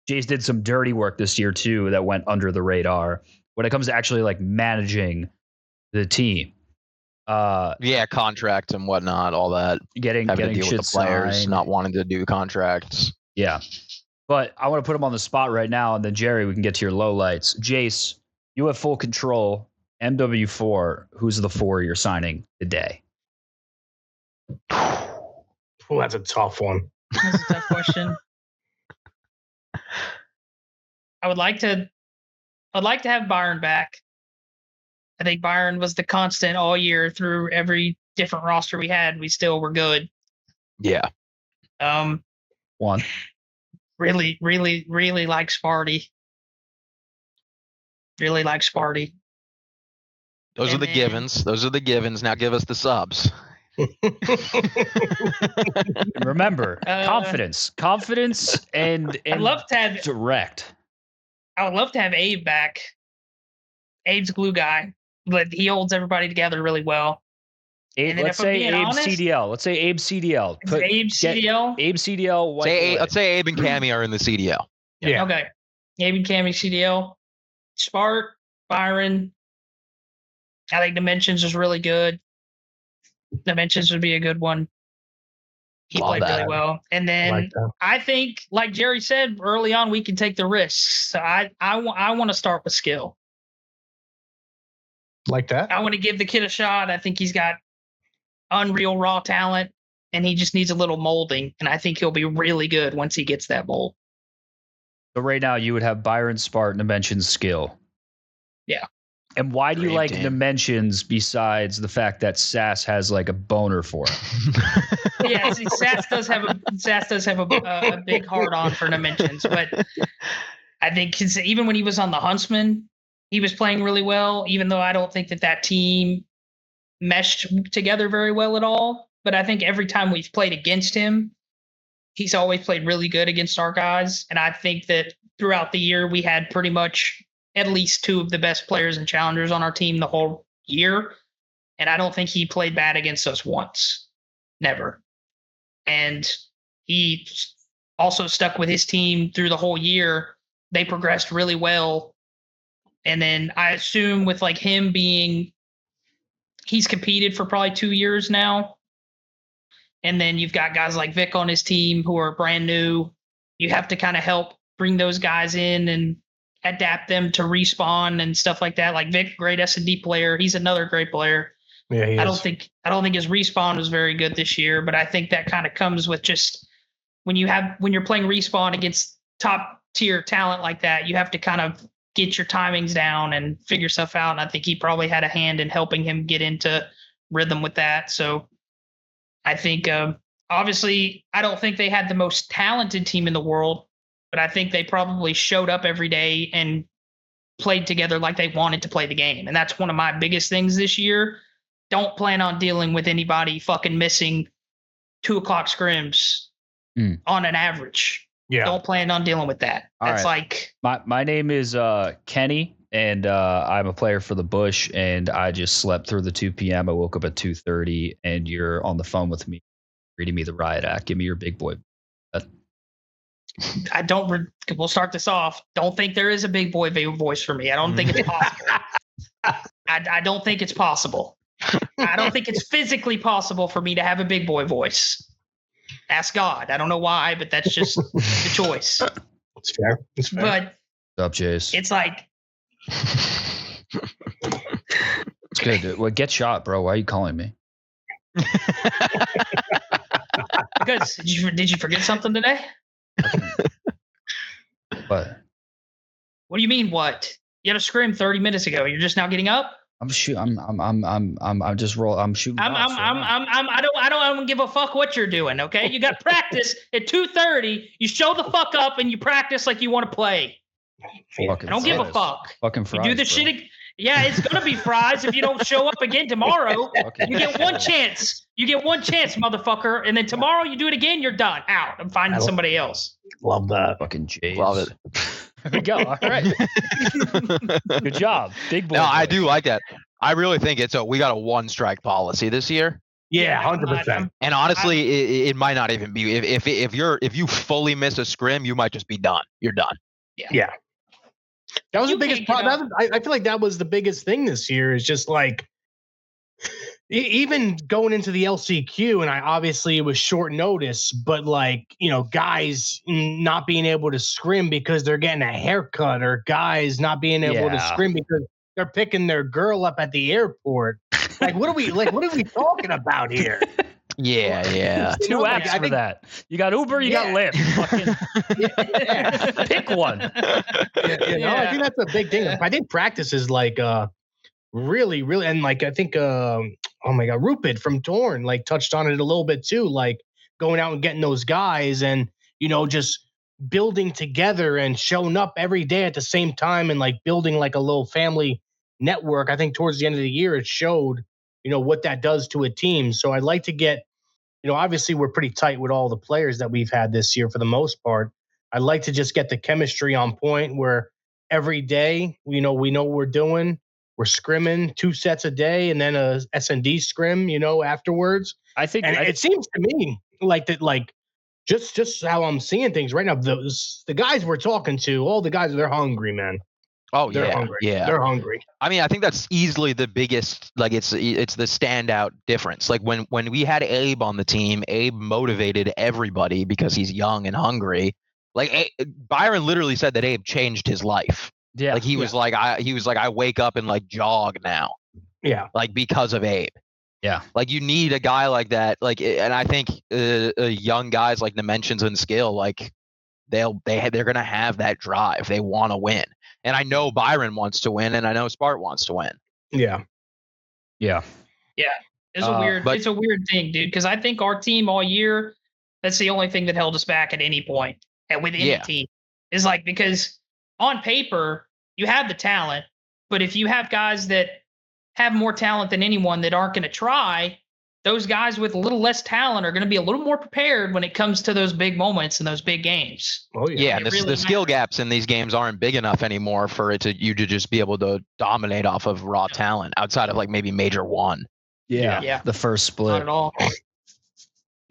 Jace did some dirty work this year too that went under the radar when it comes to actually like managing the team. Contracts and whatnot, all that. Getting to deal shit with the players signed. not wanting to do contracts. Yeah. But I want to put him on the spot right now, and then Jerry, we can get to your lowlights. Jace, you have full control. MW4, who's the 4 you're signing today? Oh, that's a tough one. That's a tough question. I'd like to have Byron back. I think Byron was the constant all year through every different roster we had. We still were good. Yeah. One. Really like Sparty. Really like Sparty. Those are the givens. Those are the givens. Now give us the subs. Remember, confidence, and I'd love to have direct. I would love to have Abe back. Abe's glue guy, but he holds everybody together really well. Let's say Abe CDL. Let's say Abe CDL. Abe CDL. Abe CDL. Let's say Abe and Cammy are in the CDL. Yeah. Okay. Abe and Cammy CDL. Spart, Byron. I think Dimensions is really good. Dimensions would be a good one. He played really well. And then I think, like Jerry said early on, we can take the risks. So I want to start with skill. Like that? I want to give the kid a shot. I think he's got unreal raw talent, and he just needs a little molding. And I think he'll be really good once he gets that mold. So right now you would have Byron, Spart, Dimensions, skill. Yeah. And why do you like Dimensions besides the fact that Sass has like a boner for him? Yeah, see, Sass does have a big hard on for Dimensions, but I think even when he was on the Huntsman, he was playing really well. Even though I don't think that team meshed together very well at all, but I think every time we've played against him, he's always played really good against our guys. And I think that throughout the year, we had pretty much at least 2 of the best players and challengers on our team the whole year. And I don't think he played bad against us once. Never. And he also stuck with his team through the whole year. They progressed really well. And then I assume with like him he's competed for probably 2 years now. And then you've got guys like Vic on his team who are brand new. You have to kind of help bring those guys in and adapt them to respawn and stuff like that. Like Vic, great S&D player. He's another great player. Yeah, he is. I don't think his respawn was very good this year, but I think that kind of comes with just when you're playing respawn against top tier talent like that, you have to kind of get your timings down and figure stuff out. And I think he probably had a hand in helping him get into rhythm with that. So I think, obviously, I don't think they had the most talented team in the world, but I think they probably showed up every day and played together like they wanted to play the game. And that's one of my biggest things this year. Don't plan on dealing with anybody fucking missing 2 o'clock scrims on an average. Yeah. Don't plan on dealing with that. That's like my name is Kenny, and I'm a player for the Bush, and I just slept through the 2 p.m. I woke up at 2:30, and you're on the phone with me, reading me the riot act. Give me your big boy. We'll start this off. Don't think there is a big boy voice for me. I don't think it's possible. I don't think it's possible. I don't think it's physically possible for me to have a big boy voice. Ask God. I don't know why, but that's just the choice. It's fair. It's fair. But what's up, Jace? It's like it's good. Dude. Well, get shot, bro. Why are you calling me? Because did you forget something today? What? What do you mean? What? You had a scrim 30 minutes ago. You're just now getting up? I'm shooting. I'm just roll. I'm shooting. I don't give a fuck what you're doing. Okay, you got practice at 2:30. You show the fuck up and you practice like you want to play. I don't give a fuck. Fucking fries. You do the shit. Yeah, it's gonna be fries if you don't show up again tomorrow. You get one chance. You get one chance, motherfucker. And then tomorrow you do it again. You're done. Out. I'm finding somebody else. Love that. Fucking Jace. Love it. There we go. All right. Good job. Big boy. No, I do like that. I really think we got a 1 strike policy this year. Yeah, 100%. And honestly, it might not even be if you fully miss a scrim, you might just be done. You're done. Yeah. That was the biggest problem. I feel like that was the biggest thing this year. Is just like even going into the LCQ, and obviously it was short notice, but like, guys not being able to scrim because they're getting a haircut, or guys not being able to scrim because they're picking their girl up at the airport. Like, what are we talking about here? Yeah. Two apps for that. You got Uber, you got Lyft. Fucking pick one. I think that's a big thing. I think practice is like really, really, and like I think oh my god, Rupert from Torn like touched on it a little bit too, like going out and getting those guys and just building together and showing up every day at the same time and like building like a little family network. I think towards the end of the year it showed what that does to a team. So I'd like to get obviously we're pretty tight with all the players that we've had this year for the most part. I'd like to just get the chemistry on point where every day we know what we're doing. We're scrimming 2 sets a day and then a S&D scrim, afterwards. I think it seems to me like that, like just how I'm seeing things right now. The guys we're talking to, all the guys, they're hungry, man. Oh, they're hungry. Yeah. They're hungry. I mean, I think that's easily the biggest, like it's the standout difference. Like when we had Abe on the team, Abe motivated everybody because he's young and hungry. Like Byron literally said that Abe changed his life. Yeah. Like he was like, I wake up and like jog now. Yeah. Like because of Abe. Yeah. Like you need a guy like that. Like, and I think young guys like Dimensions and Skill, like they're going to have that drive. They want to win. And I know Byron wants to win, and I know Spart wants to win. Yeah. It's a weird thing, dude. Because I think our team all year, that's the only thing that held us back at any point, and with any team, is like because on paper you have the talent, but if you have guys that have more talent than anyone that aren't going to try, those guys with a little less talent are going to be a little more prepared when it comes to those big moments and those big games. Oh yeah, and the skill gaps in these games aren't big enough anymore for you to just be able to dominate off of raw talent outside of like maybe Major 1. Yeah. The first split. Not at all.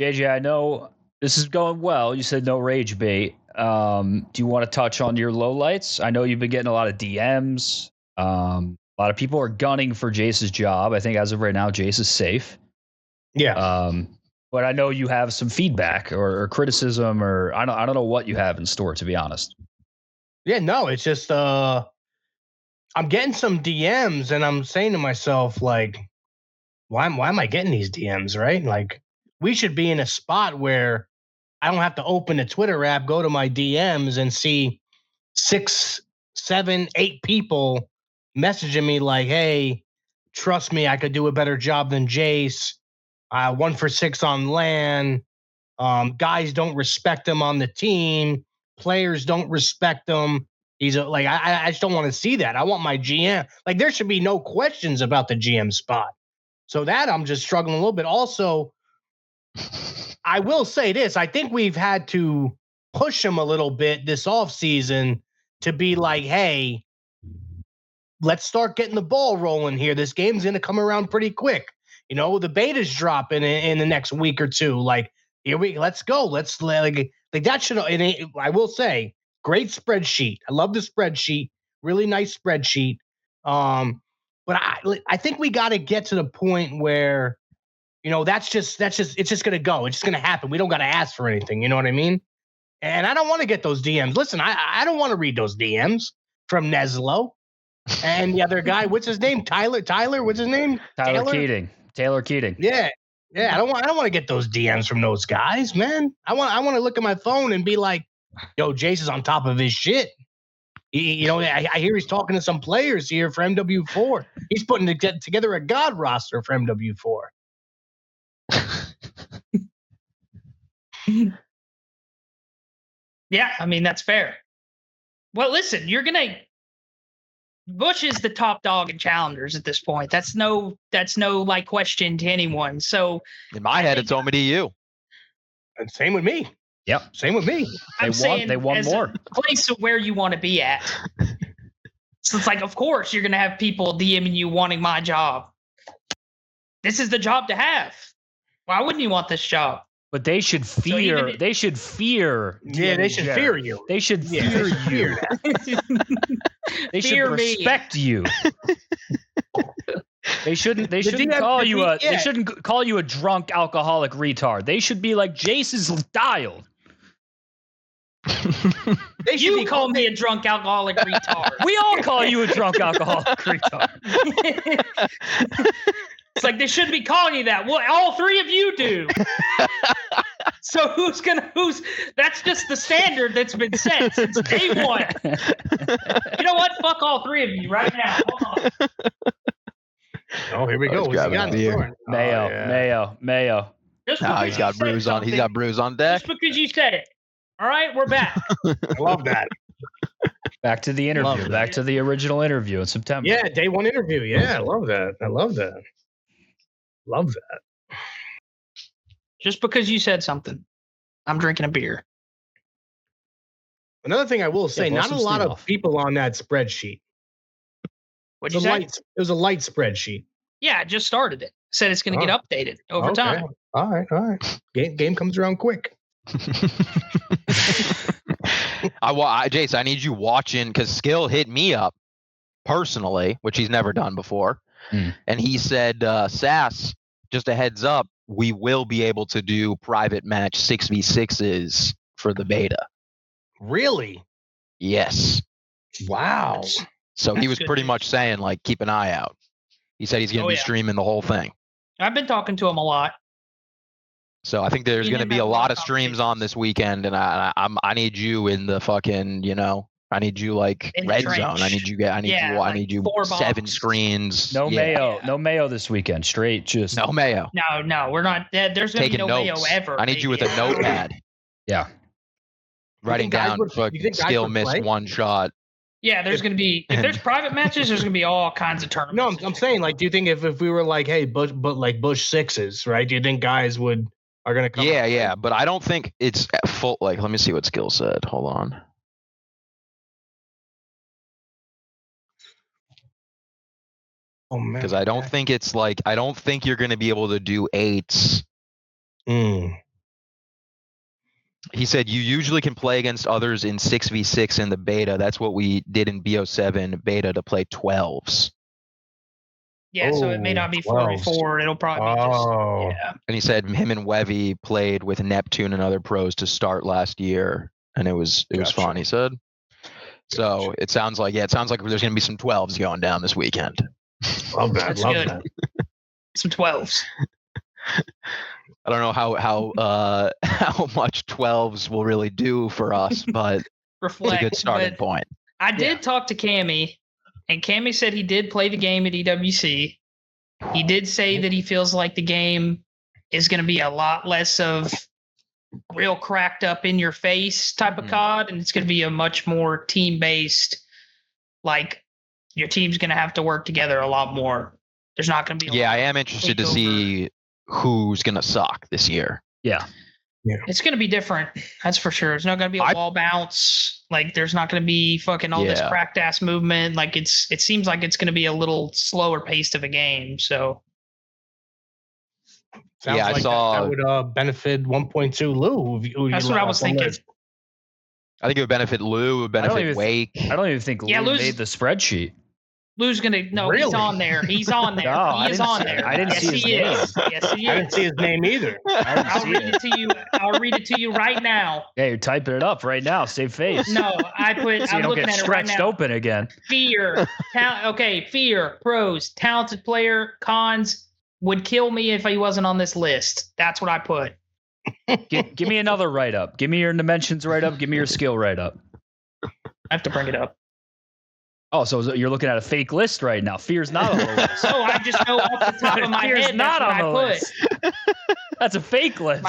JJ, I know this is going well. You said no rage bait. Do you want to touch on your lowlights? I know you've been getting a lot of DMs. A lot of people are gunning for Jace's job. I think as of right now, Jace is safe. Yeah. But I know you have some feedback or criticism, or I don't know what you have in store, to be honest. Yeah, no, it's just I'm getting some DMs and I'm saying to myself, like, why am I getting these DMs, right? Like, we should be in a spot where I don't have to open the Twitter app, go to my DMs and see 6, 7, 8 people messaging me like, hey, trust me, I could do a better job than Jace. 1 for 6 on LAN. Guys don't respect him on the team. Players don't respect him. I just don't want to see that. I want my GM. Like, there should be no questions about the GM spot. So that I'm just struggling a little bit. Also, I will say this. I think we've had to push him a little bit this offseason to be like, hey, let's start getting the ball rolling here. This game's going to come around pretty quick. The beta's dropping in the next week or two. Like, let's go. Let's like that should. I will say, great spreadsheet. I love the spreadsheet. Really nice spreadsheet. But I think we got to get to the point where, it's just going to go. It's just going to happen. We don't got to ask for anything. You know what I mean? And I don't want to get those DMs. Listen, I don't want to read those DMs from Neslo and the other guy. What's his name? Tyler. What's his name? Taylor Keating. Yeah. I don't want to get those DMs from those guys, man. I want to look at my phone and be like, yo, Jace is on top of his shit. I hear he's talking to some players here for MW4. He's putting together a god roster for MW4. Yeah, I mean, that's fair. Well, listen, Bush is the top dog in challengers at this point. That's no like question to anyone. So in my head, it's only to you. And same with me. Yep. Same with me. They want more. Place of where you want to be at. So it's like, of course, you're going to have people DMing you wanting my job. This is the job to have. Why wouldn't you want this job? But they should fear. They should fear. Yeah, they should fear you. They should fear you. They should respect you. They shouldn't call you a. They shouldn't call you a drunk alcoholic retard. They should be like, Jace is dialed. You call me a drunk alcoholic retard. We all call you a drunk alcoholic retard. It's like they shouldn't be calling you that. Well, all three of you do. So who's that's just the standard that's been set since day one. You know what? Fuck all three of you right now. Hold on. Oh, here we go. Mayo. He's got bruise on. He's got bruise on deck. Just because you said it. All right, we're back. I love that. Back to the interview. Back to the original interview in September. Yeah, day one interview. Yeah, I love that. Love that. Just because you said something, I'm drinking a beer. Another thing I will say, not a lot of people on that spreadsheet. What'd you say? It was a light spreadsheet. Yeah, I just started it. Said it's going to get updated over time. All right. Game comes around quick. Jace, I need you watching because Skill hit me up personally, which he's never done before. And he said, Sass, just a heads up, we will be able to do private match 6v6s for the beta. Really? Yes. Wow. So he was pretty much saying, like, keep an eye out. He said he's going to be streaming the whole thing. I've been talking to him a lot. So I think there's going to be a lot of streams on this weekend, and I need you in the fucking, I need you like in red zone. I need you 7 screens. No mayo this weekend. Straight just no mayo. No, we're not. There's going to be no mayo ever. I need you with a notepad. Yeah, writing down. Skill missed one shot. Yeah, there's going to be if there's private matches, there's going to be all kinds of tournaments. No, I'm saying, like, do you think if we were like, hey, Bush 6s, right? Do you think guys are going to come? Yeah, but I don't think it's full. Like, let me see what Skill said. Hold on. Oh man, because I don't think it's like I don't think you're going to be able to do 8s. He said you usually can play against others in 6v6 in the beta. That's what we did in BO7 beta to play 12s. Yeah, so it may not be 4v4. It'll probably be just And he said him and Wevy played with Neptune and other pros to start last year, and it was fun. He said. So it sounds like there's going to be some 12s going down this weekend. Love that. Love that. Some 12s. I don't know how much 12s will really do for us, but it's a good starting point. I did talk to Cammy, and Cammy said he did play the game at EWC. He did say that he feels like the game is going to be a lot less of real cracked up in your face type of COD, and it's going to be a much more team based. Like your team's going to have to work together a lot more. There's not going to be. I am interested to see who's going to suck this year. Yeah. It's going to be different. That's for sure. It's not going to be a wall bounce. Like there's not going to be fucking all this cracked ass movement. Like it seems like it's going to be a little slower paced of a game. So. Sounds like I saw that would benefit 1.2 Lou. That's what I was thinking. I think it would benefit Lou. It would benefit Wake. I don't even think Lou made the spreadsheet. Lou's gonna really? He's on there. He's on there. No, he is on there. I didn't see his name. Yes, he is. I didn't see his name either. I'll read it to you. I'll read it to you right now. Yeah, you're typing it up right now. Save face. No, I put. So I'm looking at it right now. Stretched open again. Fear. Fear. Pros. Talented player. Cons. Would kill me if he wasn't on this list. That's what I put. Give me another write up. Give me your dimensions write up. Give me your skill write up. I have to bring it up. Oh, so you're looking at a fake list right now. Fear's not on the list. No, I just know off the top of my head not that's on what the I put. list. That's a fake list.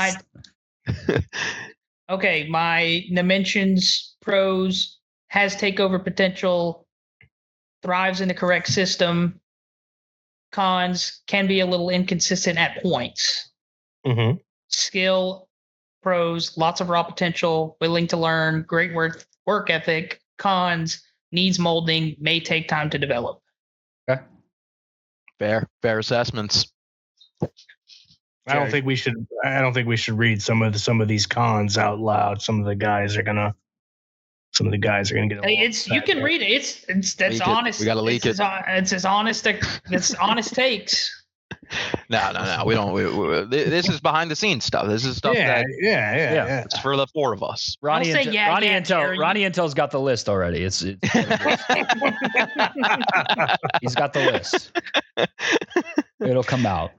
My dimensions, pros, has takeover potential, thrives in the correct system. Cons, can be a little inconsistent at points. Skill, pros, lots of raw potential, willing to learn, great work ethic. Cons, needs molding, may take time to develop. Okay. Fair assessments. I don't think we should read some of these cons out loud. Some of the guys are gonna get. Hey, you can read it. That's honest. We gotta leak it. It's as honest. It's honest takes. No. We don't. This is behind the scenes stuff. This is stuff Yeah. It's for the four of us. Ronnie Intel's got the list already. He's got the list. It'll come out.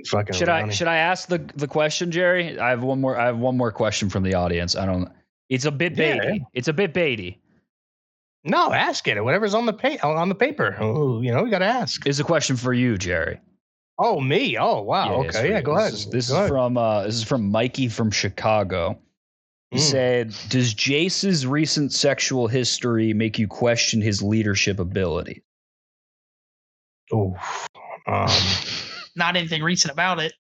Fucking should I ask the question, Jerry? I have one more question from the audience. It's a bit baity. Yeah. It's a bit baity. No, ask it. Whatever's on the paper. Oh, we got to ask. It's a question for you, Jerry. Oh, me. Oh, wow. Yeah, okay. Yeah, go ahead. This is from Mikey from Chicago. He said, "Does Jace's recent sexual history make you question his leadership ability?" Oh, not anything recent about it.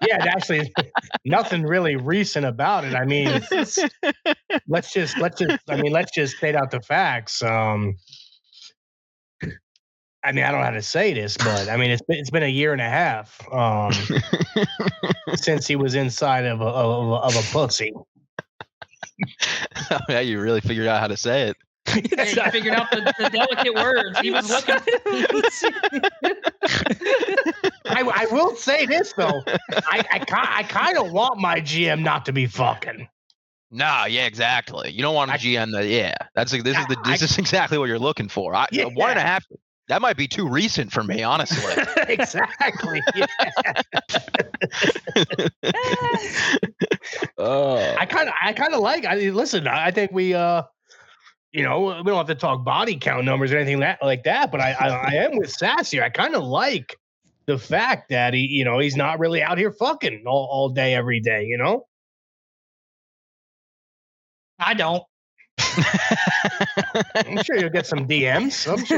Yeah, actually, nothing really recent about it. I mean, let's just state out the facts. I mean, I don't know how to say this, but I mean, it's been a year and a half since he was inside of a pussy. Yeah, you really figured out how to say it. Yeah, he figured out the delicate words. He was looking. I will say this though, I kind of want my GM not to be fucking. No, yeah, exactly. You don't want a GM that. Yeah, this is exactly what you're looking for. 1.5. That might be too recent for me, honestly. Exactly. Yeah. I kind of like. Listen. I think we. We don't have to talk body count numbers or anything like that. But I am with Sassy. I kind of like the fact that he's not really out here fucking all day every day. I don't. I'm sure you'll get some DMs. After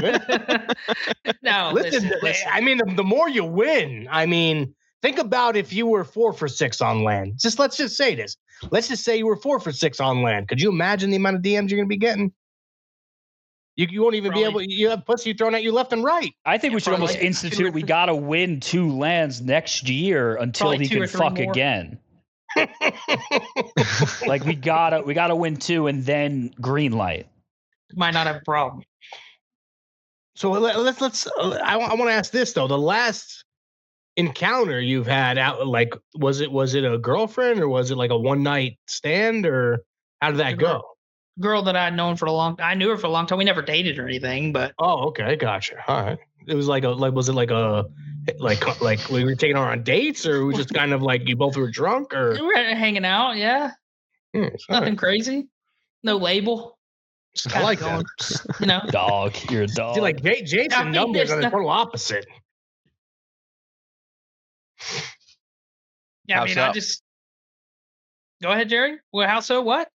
it. No, listen. I mean, the more you win. I mean, think about if you were 4 for 6 on land. Let's just say this. Let's just say you were 4 for 6 on land. Could you imagine the amount of DMs you're going to be getting? You won't even be able. You have pussy thrown at you left and right. I think we should almost institute. We got to win 2 lands next year until he can fuck again. Like we gotta win 2 and then green light. Might not have a problem. So let's. I want to ask this though. The last encounter you've had out, like, was it a girlfriend or was it like a one night stand or how did that go? Girl that I'd known for a long. I knew her for a long time. We never dated or anything, but. Oh, okay, gotcha. All right. It was like we were taking her on dates, or we just kind of like you both were drunk, or we were hanging out. Yeah, nothing crazy, no label. I like that. Dog, you're a dog. See, like Jace and numbers are the total opposite. Yeah, I mean, I just go ahead, Jerry. Well, how so? What?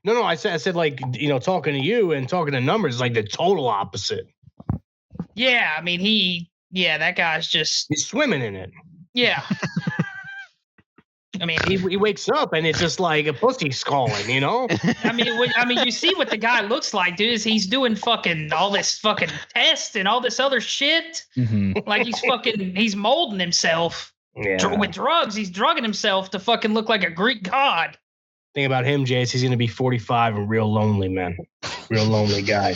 No. I said like talking to you and talking to numbers is like the total opposite. Yeah, I mean that guy's just he's swimming in it. Yeah. I mean, he wakes up and it's just like a pussy's calling, I mean, you see what the guy looks like, dude. Is he's doing fucking all this fucking test and all this other shit. Mm-hmm. Like he's molding himself with drugs. He's drugging himself to fucking look like a Greek god. Thing about him, Jace, he's gonna be 45 and real lonely, man. Real lonely guy.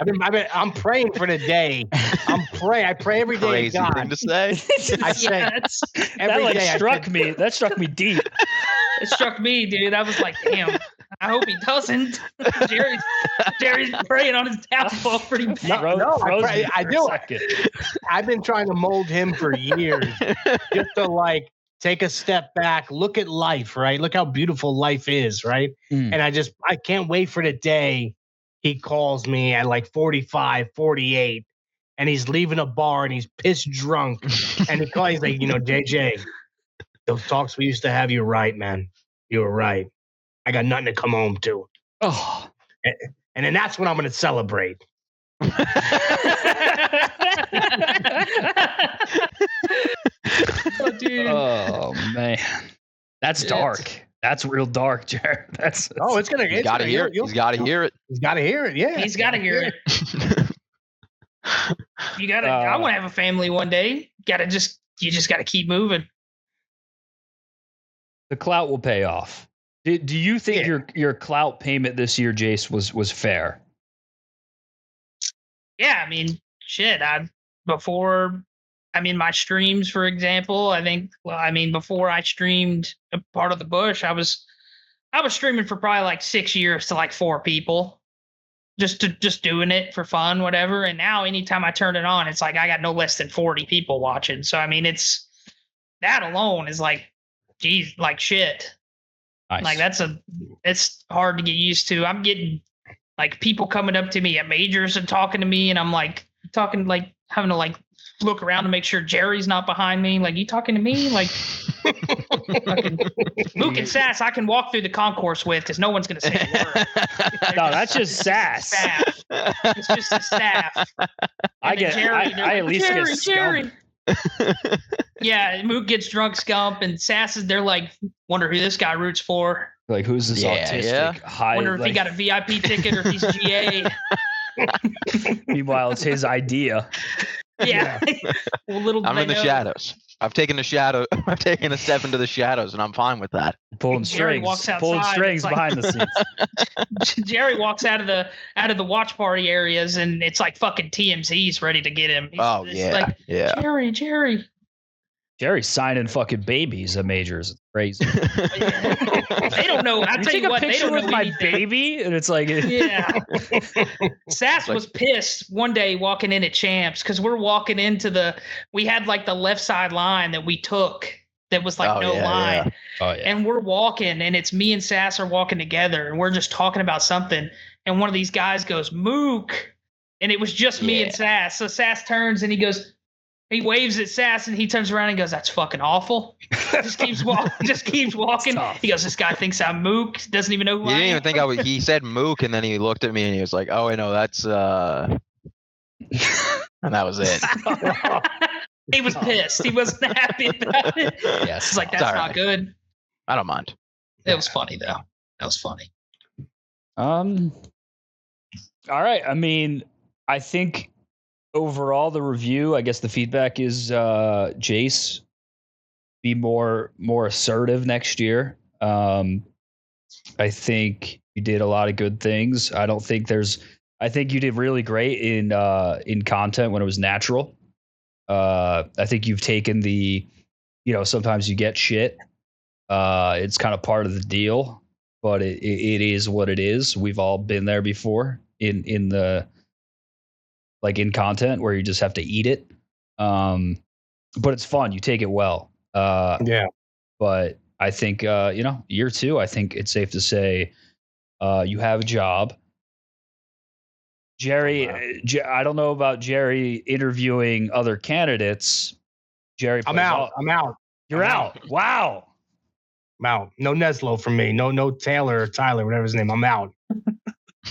I'm praying for the day. I pray every day. Crazy God. Thing to say. I said every day. Struck me. That struck me deep. It struck me, dude. I was like, damn. I hope he doesn't. Jerry's praying on his downfall pretty bad. I do. I've been trying to mold him for years, just to like take a step back, look at life, right? Look how beautiful life is, right? And I can't wait for the day he calls me at like 45, 48, and he's leaving a bar and he's pissed drunk. And he's like, JJ, those talks we used to have, you're right, man. You were right. I got nothing to come home to. Oh. And then that's when I'm going to celebrate. Oh, dude. Oh, man. That's dark. That's real dark, Jared. It's gonna. He's got to hear it. He's got to hear it. He's got to hear it. Yeah, he's got to hear it. You gotta. I want to have a family one day. You just gotta keep moving. The clout will pay off. Do you think your clout payment this year, Jace, was fair? Yeah, I mean, shit. My streams, for example, before I streamed a part of the Bush, I was streaming for probably like 6 years to like 4 people, just doing it for fun, whatever. And now anytime I turn it on, it's like I got no less than 40 people watching. So I mean, it's that alone is like, geez, like shit. Nice. Like it's hard to get used to. I'm getting like people coming up to me at majors and talking to me, and I'm like having to like look around to make sure Jerry's not behind me. Like, you talking to me? Like, fucking Mook and Sass, I can walk through the concourse with because no one's gonna say a word. No, that's just Sass. It's just the staff. I at least get Jerry. Yeah, Mook gets drunk scump, and Sass is there like, wonder who this guy roots for. Like, who's this autistic high? Wonder if he got a VIP ticket or if he's GA. Meanwhile, it's his idea. Yeah. Well, I'm in the shadows. I've taken a step into the shadows, and I'm fine with that. Pulling strings like, behind the scenes. Jerry walks out of the watch party areas, and it's like fucking TMZ's ready to get him. Jerry. Jerry's signing fucking babies at majors. It's crazy. They don't know. I tell you what, they don't know with my baby, and it's like, yeah. Sass was pissed one day walking in at Champs because we're walking into we had like the left side line that we took that was like line. Yeah. Oh, yeah. And we're walking, and it's me and Sass are walking together, and we're just talking about something. And one of these guys goes, Mook. And it was just me and Sass. So Sass turns and he waves at Sass, and he turns around and goes, "That's fucking awful." Just keeps walking. He goes, "This guy thinks I'm Mook. Doesn't even know who I am." He didn't even think he said Mook, and then he looked at me and he was like, "Oh, I know that's." And that was it. He was pissed. He wasn't happy about it. Yes, he's like, "That's not good." I don't mind. It was funny though. That was funny. All right. I mean, I think. Overall, the review, I guess the feedback is Jace, be more assertive next year. I think you did a lot of good things. I think you did really great in content when it was natural. I think you've taken sometimes you get shit. It's kind of part of the deal, but it is what it is. We've all been there before in the in content where you just have to eat it. But it's fun. You take it well. But I think, year 2, I think it's safe to say you have a job. Jerry, I don't know about Jerry interviewing other candidates. Jerry, I'm out. You're out. Wow. I'm out. No Neslo from me. No Taylor or Tyler, whatever his name. I'm out.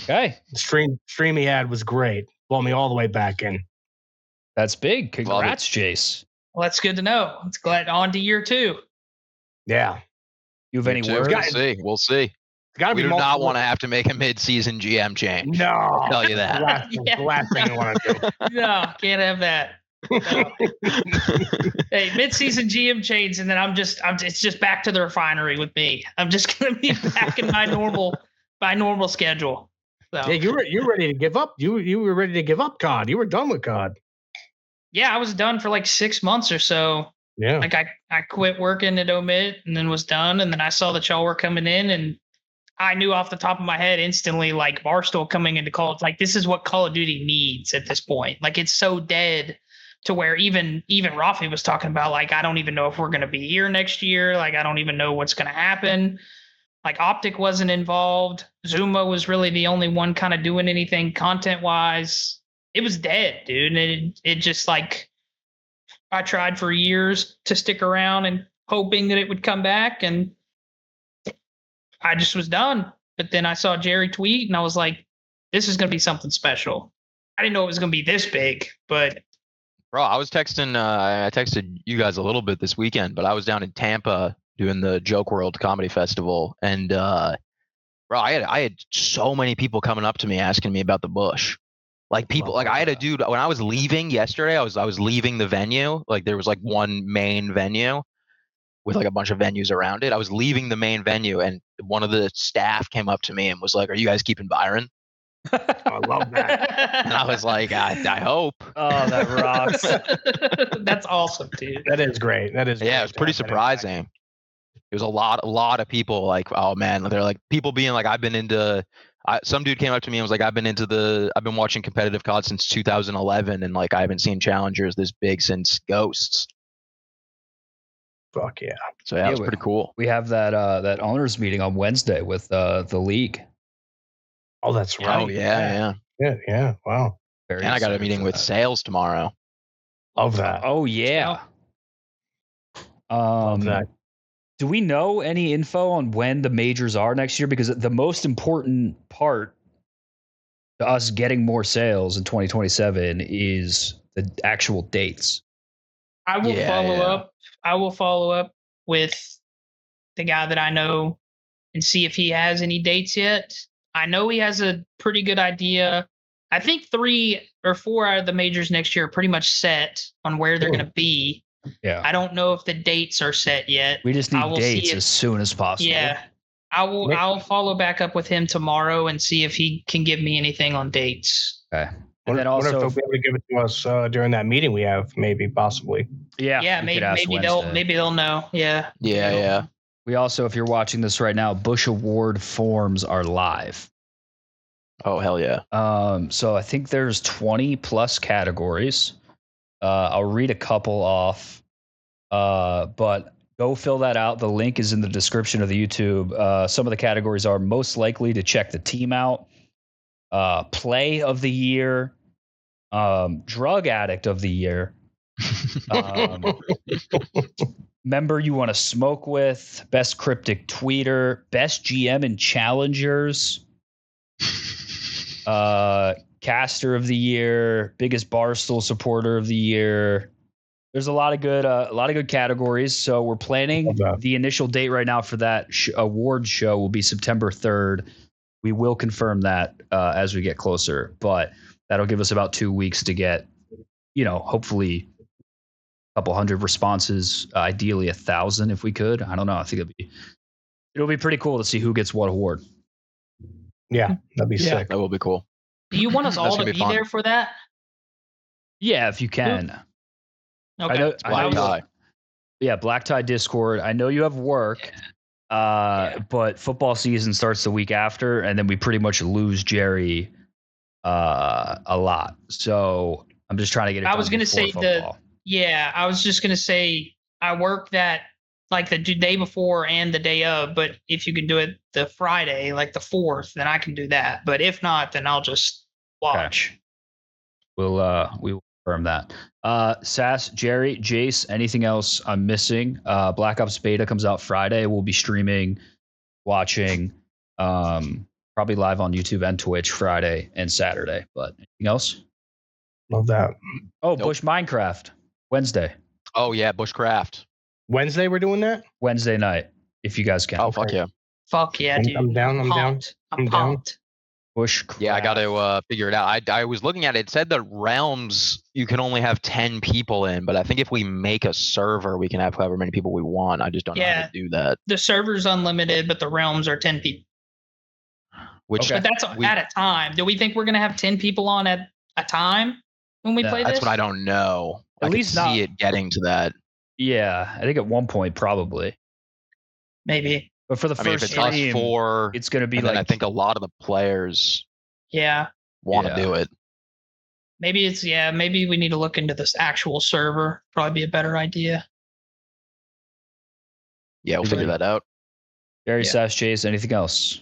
Okay. The stream he had was great. Brought me all the way back in. That's big. Congrats, Jace. Well, that's good to know. It's glad on to year 2. Yeah. You have any words? We'll see. We do not want to have to make a mid-season GM change. No. I'll tell you that. The last thing I want to do. No, can't have that. No. Hey, mid-season GM change, and then it's just back to the refinery with me. I'm just gonna be back in my normal schedule. So. Yeah, you were ready to give up. You were ready to give up COD. You were done with COD. Yeah, I was done for like 6 months or so. Yeah. Like I quit working at Omit and then was done, and then I saw that y'all were coming in, and I knew off the top of my head instantly, like, Barstool coming into Call, it's like, this is what Call of Duty needs at this point. Like, it's so dead to where even Rafi was talking about, like, I don't even know if we're going to be here next year. Like, I don't even know what's going to happen. Like, Optic wasn't involved. Zuma was really the only one kind of doing anything content-wise. It was dead, dude. And it just, like, I tried for years to stick around and hoping that it would come back, and I just was done. But then I saw Jerry tweet, and I was like, this is going to be something special. I didn't know it was going to be this big, but... Bro, I was texting, I texted you guys a little bit this weekend, but I was down in Tampa doing the Joke World Comedy Festival, and bro, I had so many people coming up to me asking me about the Bush. Like people, like I had a dude when I was leaving yesterday. I was leaving the venue. Like there was like one main venue with like a bunch of venues around it. I was leaving the main venue, and one of the staff came up to me and was like, "Are you guys keeping Byron?" I love that. And I was like, I hope. Oh, that rocks. That's awesome, dude. That is great. That is. Yeah, it was pretty surprising. It was a lot of people like, oh man, they're like people being like, I've been into. Some dude came up to me and was like, I've been watching competitive COD since 2011, and like I haven't seen challengers this big since Ghosts. Fuck yeah. So yeah, it was pretty cool. We have that owners meeting on Wednesday with the league. Oh, that's right. Oh yeah. Wow. Very And I got a meeting with sales tomorrow. Love that. Oh yeah. Love that. Do we know any info on when the majors are next year? Because the most important part to us getting more sales in 2027 is the actual dates. I will follow up. I will follow up with the guy that I know and see if he has any dates yet. I know he has a pretty good idea. I think 3 or 4 out of the majors next year are pretty much set on where they're going to be. Yeah. I don't know if the dates are set yet. We just need dates as soon as possible. Yeah. I'll follow back up with him tomorrow and see if he can give me anything on dates. Okay. And then also, if they'll be able to give it to us during that meeting we have, maybe, possibly. Yeah. Maybe they'll know. Yeah. Yeah. We also, if you're watching this right now, Bush Award forms are live. Oh hell yeah. So I think there's 20 plus categories. I'll read a couple off, but go fill that out. The link is in the description of the YouTube. Some of the categories are most likely to check the team out, play of the year, drug addict of the year, member you want to smoke with, best cryptic tweeter, best GM and challengers, caster of the year, biggest Barstool supporter of the year. There's a lot of good categories. So we're planning the initial date right now for that award show will be September 3rd. We will confirm that as we get closer, but that'll give us about 2 weeks to get, hopefully a couple hundred responses, ideally 1,000 if we could. I don't know. I think it'll be pretty cool to see who gets what award. Yeah, that'd be sick. That will be cool. Do you want us all to be there for that? Yeah, if you can. Okay. Black tie. Yeah, Black Tie Discord. I know you have work, but football season starts the week after, and then we pretty much lose Jerry a lot. So I'm just trying to get it done. I was going to say I was just going to say I work that like the day before and the day of, but if you can do it the Friday, like the 4th, then I can do that. But if not, then I'll just watch. Okay. We will confirm that. Sass, Jerry, Jace, anything else I'm missing? Black Ops Beta comes out Friday. We'll be streaming, watching, probably live on YouTube and Twitch Friday and Saturday. But anything else? Love that. Oh, nope. Bush Minecraft, Wednesday. Oh yeah, Bushcraft. Wednesday we're doing that? Wednesday night, if you guys can. Oh, fuck yeah. Fuck yeah, dude. I'm down. I'm pumped. Bushcraft. Yeah, I got to figure it out. I was looking at it. It said that realms you can only have 10 people in, but I think if we make a server, we can have however many people we want. I just don't know how to do that. The server's unlimited, but the realms are 10 people. But that's at a time. Do we think we're going to have 10 people on at a time when we play this? That's what I don't know. At least see it getting to that. Yeah, I think at one point probably. Maybe. But for the first if it's us four, it's going to be like I think a lot of the players want to do it. Maybe maybe we need to look into this actual server. Probably be a better idea. Yeah, we'll figure that out. Jerry, Sass, Jace, anything else?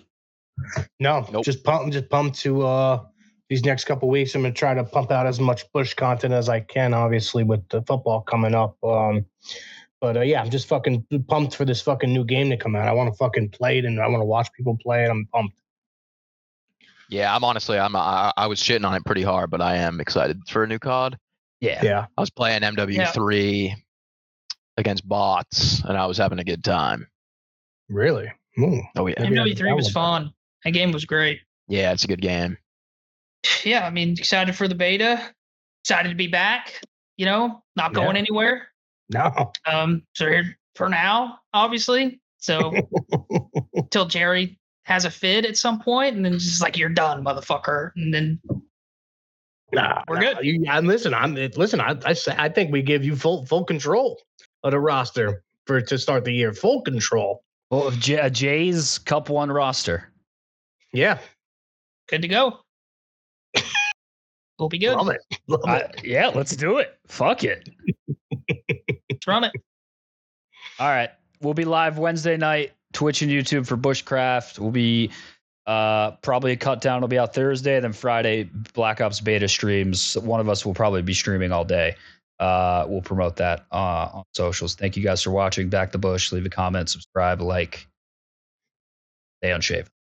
No, nope. Just pumped to these next couple of weeks. I'm going to try to pump out as much Bush content as I can, obviously, with the football coming up. But I'm just fucking pumped for this fucking new game to come out. I want to fucking play it, and I want to watch people play it. I'm pumped. Yeah, I was shitting on it pretty hard, but I am excited for a new COD. Yeah. I was playing MW3 against bots, and I was having a good time. Really? Ooh. Oh yeah. MW3 was fun. That game was great. Yeah, it's a good game. Yeah, I mean, excited for the beta. Excited to be back. Not going anywhere. No. So here for now, obviously. So till Jerry has a fit at some point, and then just like, you're done, motherfucker, and then we're good. I think we give you full control of the roster to start the year. Full control. Well, Jay's Cup 1 roster. Yeah. Good to go. We'll be good. Love it. Yeah, let's do it. Fuck it. Let's run it. All right. We'll be live Wednesday night, Twitch and YouTube for Bushcraft. We'll be probably a cut down will be out Thursday, then Friday Black Ops beta streams. One of us will probably be streaming all day. We'll promote that on socials. Thank you guys for watching. Back the Bush. Leave a comment, subscribe, like. Stay unshaved.